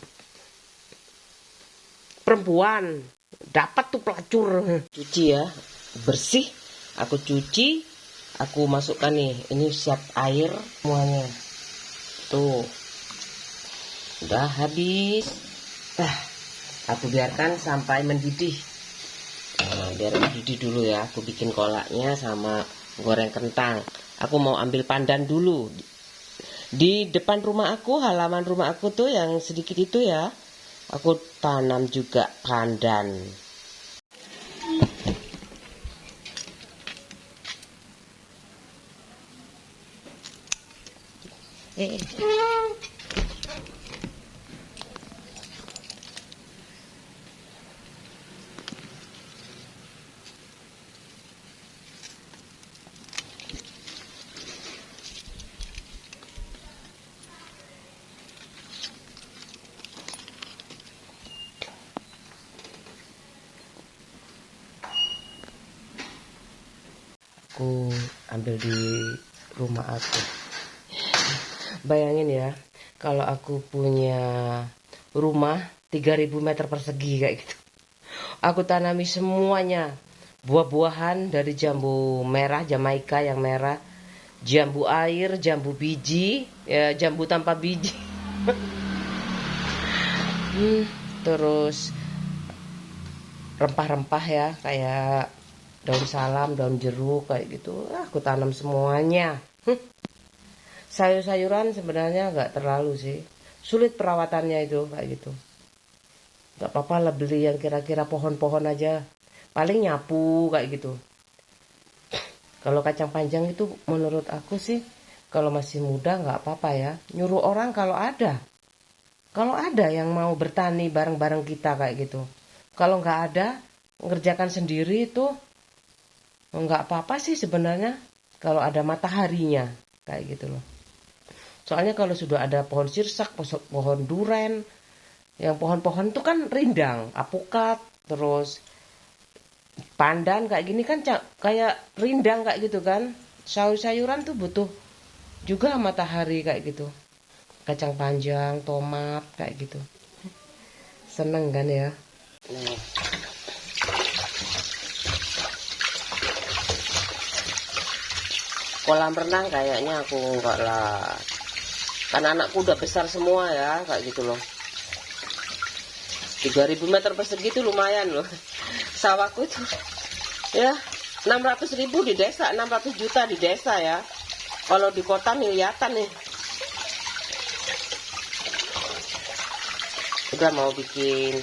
Perempuan. Dapat tuh pelacur. Cuci ya. Bersih. Aku cuci. Aku masukkan nih. Ini siap air semuanya. Tuh. Udah habis. Aku biarkan sampai mendidih. Nah, biar mendidih dulu ya. Aku bikin kolaknya sama goreng kentang. Aku mau ambil pandan dulu. Di depan rumah aku, halaman rumah aku tuh yang sedikit itu ya. Aku tanam juga pandan. Aku ambil di rumah aku. Bayangin ya, kalau aku punya rumah 3000 meter persegi kayak gitu. Aku tanami semuanya. Buah-buahan dari jambu merah, Jamaika yang merah, jambu air, jambu biji, ya, jambu tanpa biji. Terus rempah-rempah ya, kayak daun salam, daun jeruk kayak gitu. Aku tanam semuanya. Sayur-sayuran sebenarnya nggak terlalu sih. Sulit perawatannya itu kayak gitu. Nggak apa-apa lah beli yang kira-kira pohon-pohon aja. Paling nyapu kayak gitu. Kalau kacang panjang itu menurut aku sih kalau masih muda nggak apa-apa ya. Nyuruh orang kalau ada. Kalau ada yang mau bertani bareng-bareng kita kayak gitu. Kalau nggak ada, ngerjakan sendiri itu nggak apa-apa sih sebenarnya. Kalau ada mataharinya kayak gitu loh. Soalnya kalau sudah ada pohon sirsak, pohon duren, yang pohon-pohon itu kan rindang, apukat, terus pandan kayak gini kan kayak rindang kayak gitu kan. Sayur-sayuran tuh butuh juga matahari kayak gitu. Kacang panjang, tomat kayak gitu. Seneng kan ya. Nah. Kolam renang kayaknya aku enggak lah. Karena anakku udah besar semua ya, kayak gitu loh. 3000 meter persegi itu lumayan loh. Sawahku itu ya 600.000 di desa, 600 juta di desa ya. Kalau di kota miliaran nih. Udah mau bikin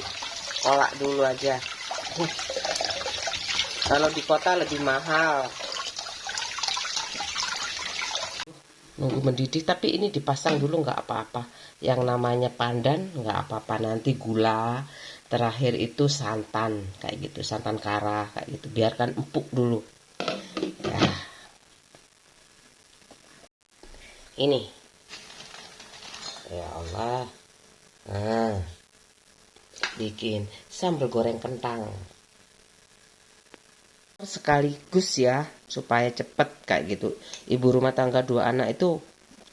kolak dulu aja. Kalau di kota lebih mahal. Nunggu mendidih, tapi ini dipasang dulu nggak apa-apa. Yang namanya pandan nggak apa-apa, nanti gula, terakhir itu santan kayak gitu, santan kara kayak gitu, biarkan empuk dulu ya. Ini ya Allah, nah bikin sambal goreng kentang sekaligus ya supaya cepet kayak gitu. Ibu rumah tangga 2 anak itu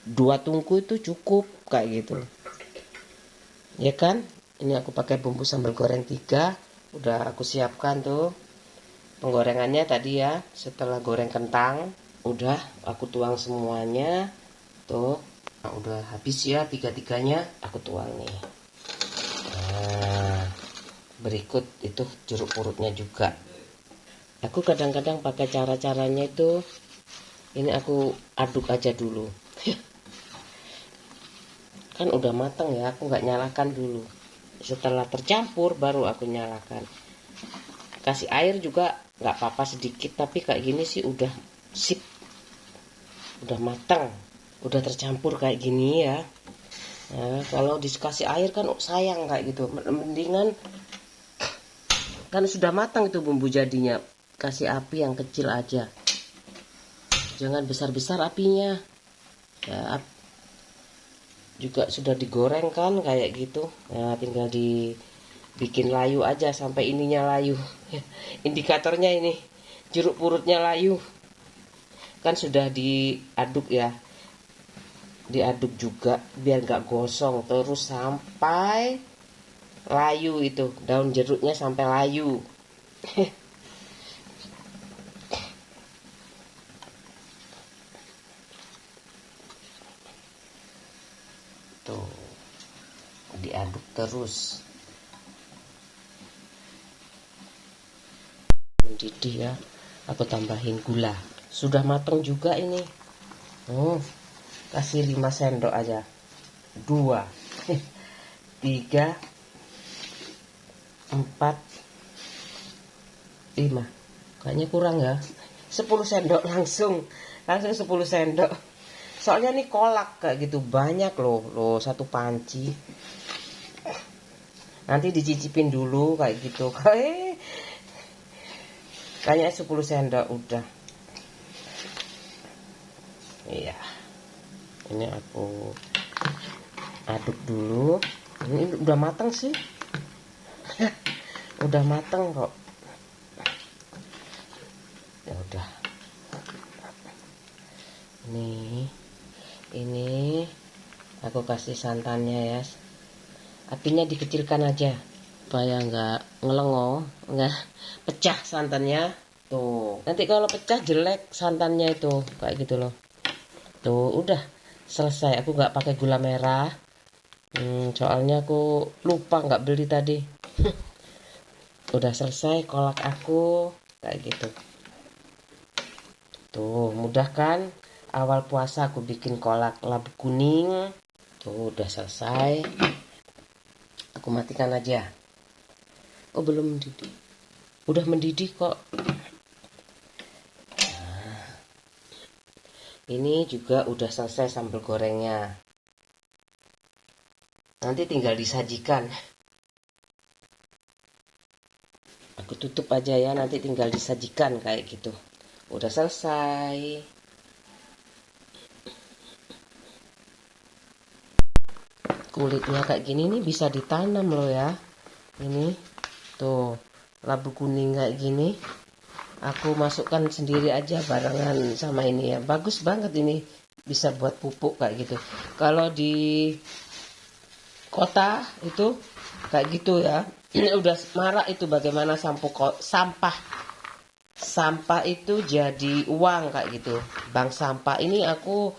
2 tungku itu cukup kayak gitu ya kan. Ini aku pakai bumbu sambal goreng 3, udah aku siapkan tuh penggorengannya tadi ya. Setelah goreng kentang udah aku tuang semuanya tuh. Nah, udah habis ya 3-3-nya aku tuang nih. Berikut itu jeruk purutnya juga. Aku kadang-kadang pakai cara-caranya itu, ini aku aduk aja dulu. Kan udah matang ya, aku nggak nyalakan dulu. Setelah tercampur baru aku nyalakan. Kasih air juga nggak apa-apa sedikit, tapi kayak gini sih udah sip, udah matang, udah tercampur kayak gini ya. Nah, kalau dikasih air kan sayang kayak gitu. Mendingan kan sudah matang itu bumbu jadinya, kasih api yang kecil aja, jangan besar-besar apinya ya. Juga sudah digoreng kan kayak gitu ya, tinggal dibikin layu aja sampai ininya layu. Indikatornya ini jeruk purutnya layu, kan sudah diaduk ya, diaduk juga biar nggak gosong, terus sampai layu itu daun jeruknya sampai layu. Tuh, diaduk terus mendidih ya. Aku tambahin gula, sudah matang juga ini. Kasih 5 sendok aja, 2 3 4 5, kayaknya kurang ya. 10 sendok langsung 10 sendok. Soalnya nih kolak kayak gitu banyak loh satu panci. Nanti dicicipin dulu kayak gitu. Kayaknya 10 sendok udah. Iya. Ini aku aduk dulu. Ini udah matang sih. Udah matang kok. Ya udah. Ini aku kasih santannya ya. Apinya dikecilkan aja supaya nggak ngelengong, nggak pecah santannya. Tuh, nanti kalau pecah jelek santannya itu kayak gitu loh. Tuh, udah selesai. Aku nggak pakai gula merah. Soalnya aku lupa nggak beli tadi. Udah selesai kolak aku kayak gitu. Tuh, mudah kan? Awal puasa aku bikin kolak labu kuning. Tuh, udah selesai. Aku matikan aja. Oh, belum mendidih. Udah mendidih kok. Nah, ini juga udah selesai sambal gorengnya. Nanti tinggal disajikan. Aku tutup aja ya, nanti tinggal disajikan kayak gitu. Udah selesai. Kulitnya kayak gini nih bisa ditanam loh ya. Ini tuh labu kuning kayak gini. Aku masukkan sendiri aja barengan sama ini ya. Bagus banget ini, bisa buat pupuk kayak gitu. Kalau di kota itu kayak gitu ya. Udah marak itu bagaimana sampah itu jadi uang kayak gitu. Bank sampah ini aku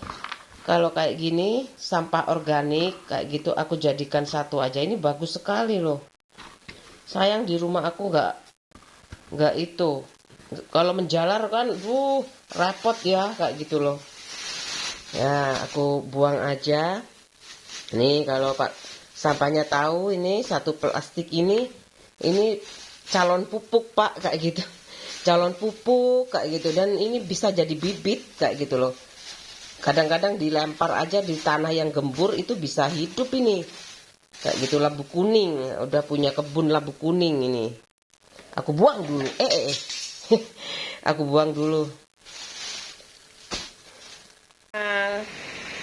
kalau kayak gini sampah organik kayak gitu aku jadikan satu aja, ini bagus sekali loh. Sayang di rumah aku nggak itu. Kalau menjalar kan, repot ya kayak gitu loh. Ya aku buang aja. Nih kalau Pak sampahnya tahu ini satu plastik ini calon pupuk Pak kayak gitu. Calon pupuk kayak gitu, dan ini bisa jadi bibit kayak gitu loh. Kadang-kadang dilempar aja di tanah yang gembur itu bisa hidup ini. Kayak gitu labu kuning. Udah punya kebun labu kuning ini. Aku buang dulu. Aku buang dulu.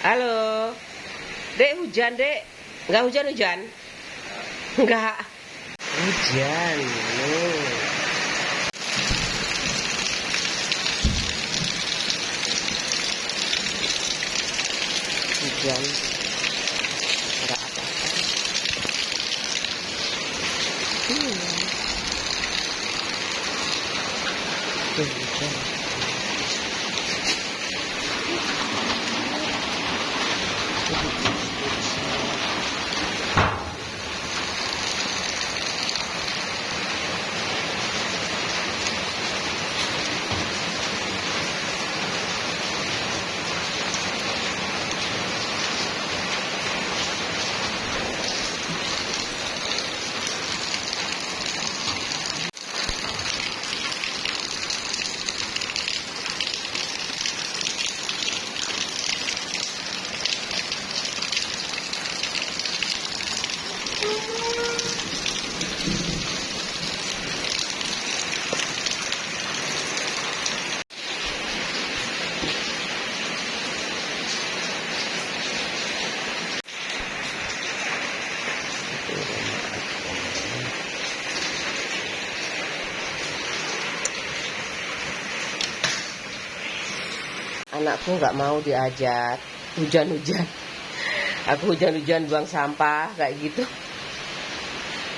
Halo. Dek, hujan, Dek. Enggak hujan-hujan? Enggak. Hujan. Hujan. Enggak apa-apa. Tuh, hujan. anakku nggak mau diajak hujan-hujan. Aku hujan-hujan buang sampah kayak gitu.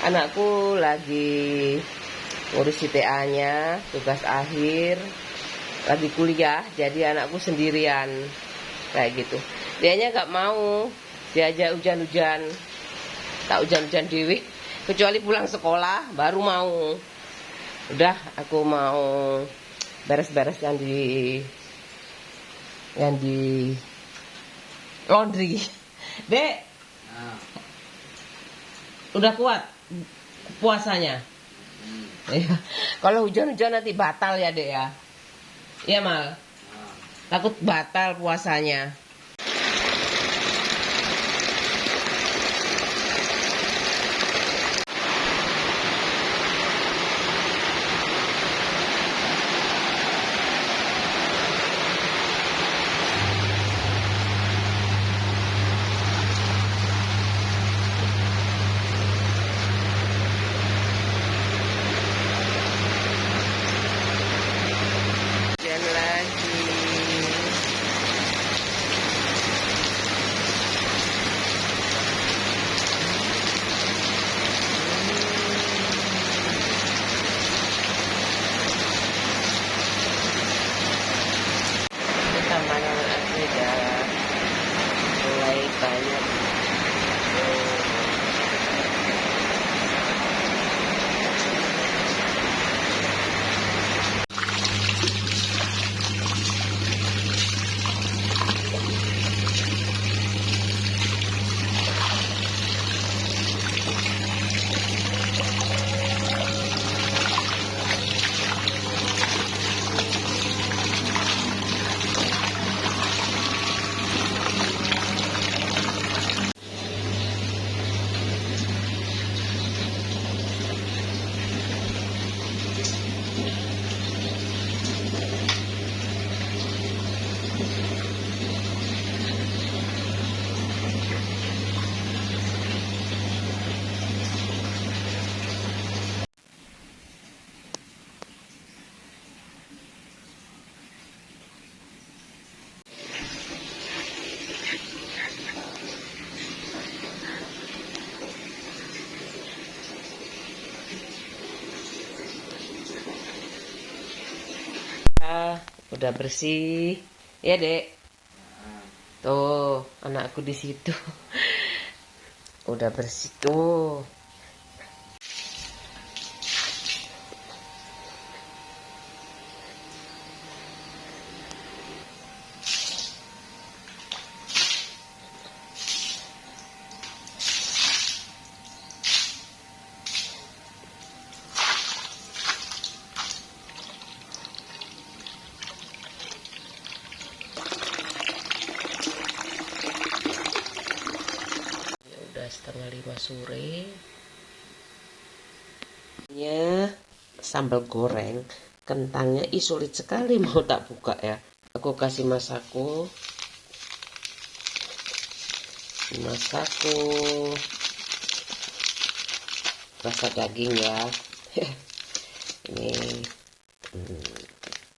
Anakku lagi ngurus TA-nya, tugas akhir, lagi kuliah, jadi anakku sendirian kayak gitu. Dianya nggak mau diajak hujan-hujan, tak hujan-hujan dewi, kecuali pulang sekolah baru mau. Udah, aku mau beres-beres yang di laundry. Dek, udah kuat puasanya? Iya. Kalau hujan-hujan nanti batal ya, Dek ya. Iya, Mal. Takut batal puasanya. Hujan lagi. Tampanan aku udah mulai banyak. Udah bersih ya, Dek. Tuh anakku di situ. Udah bersih tuh. Udah 4:30 sore. Ya, sambal goreng kentangnya sulit sekali mau tak buka ya. Aku kasih masakku rasa daging ya. Ini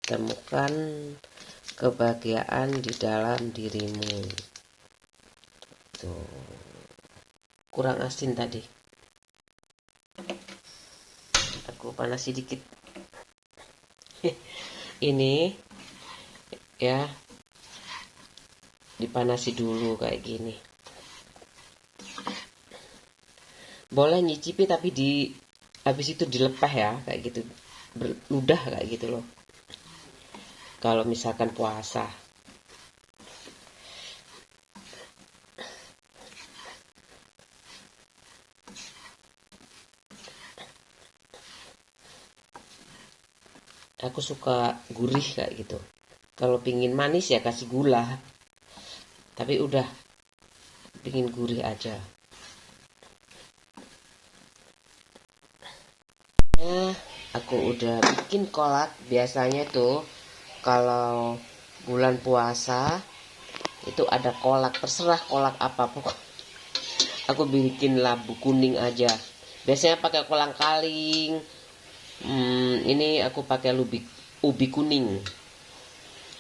temukan kebahagiaan di dalam dirimu. Tuh, kurang asin tadi, aku panasi dikit. Ini ya dipanasi dulu kayak gini. Boleh nyicipi tapi habis itu dilepeh ya, kayak gitu, berludah kayak gitu loh, kalau misalkan puasa. Aku suka gurih kayak gitu. Kalau pingin manis ya kasih gula, tapi udah pingin gurih aja. Aku udah bikin kolak. Biasanya tuh kalau bulan puasa itu ada kolak, terserah kolak apa pokoknya. Aku bikin labu kuning aja. Biasanya pakai kolang kaling. Ini aku pakai ubi kuning.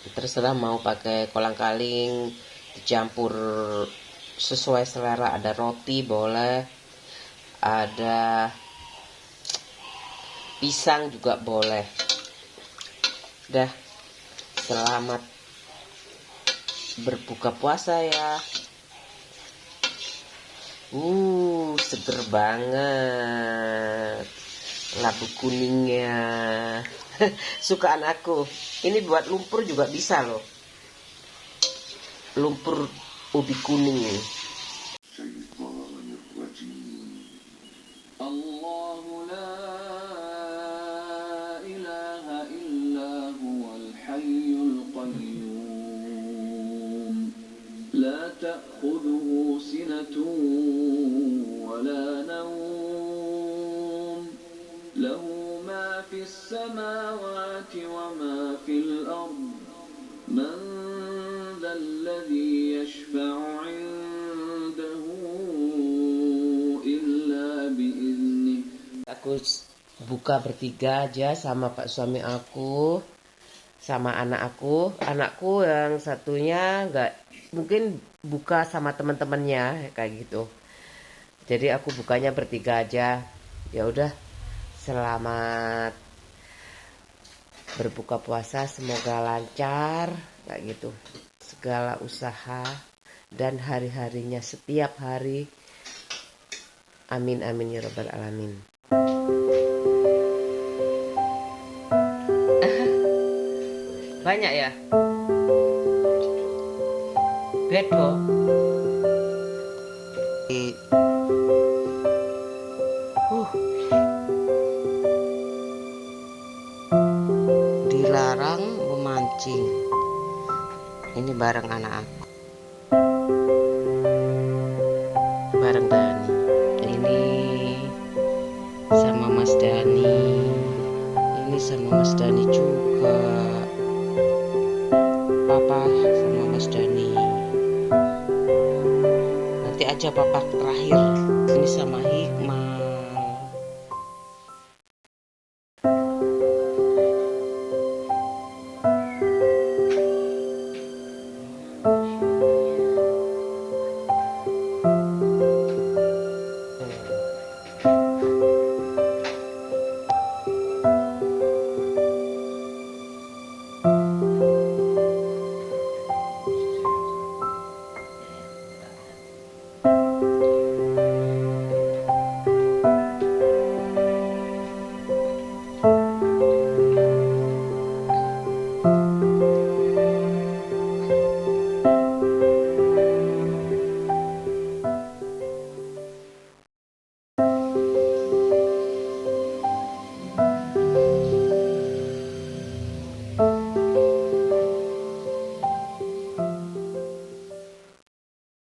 Terserah mau pakai kolang-kaling dicampur sesuai selera, ada roti boleh, ada pisang juga boleh. Dah, selamat berbuka puasa ya. Seger banget labu kuningnya. Sukaan aku. Ini buat lumpur juga bisa loh. Lumpur ubi kuning. الله لا إله إلا هو الحي القيوم لا تأخذه سنة ولا نوم له ما في السماوات وما في الأرض من ذا الذي يشفع عنده إلا بإذنه. Aku buka bertiga aja sama pak suami aku, sama anakku. Anakku yang satunya nggak, mungkin buka sama teman-temannya kayak gitu. Jadi aku bukanya bertiga aja. Ya udah, selamat berbuka puasa, semoga lancar kayak gitu. Segala usaha dan hari-harinya setiap hari. Amin amin ya rabbal alamin. Banyak ya? Bedo. Dilarang memancing. Ini bareng anak aku. Bareng Dani. Ini sama Mas Dani. Ini sama Mas Dani juga. Papa sama Mas Dani. Nanti aja papa terakhir. Ini sama Hikmah.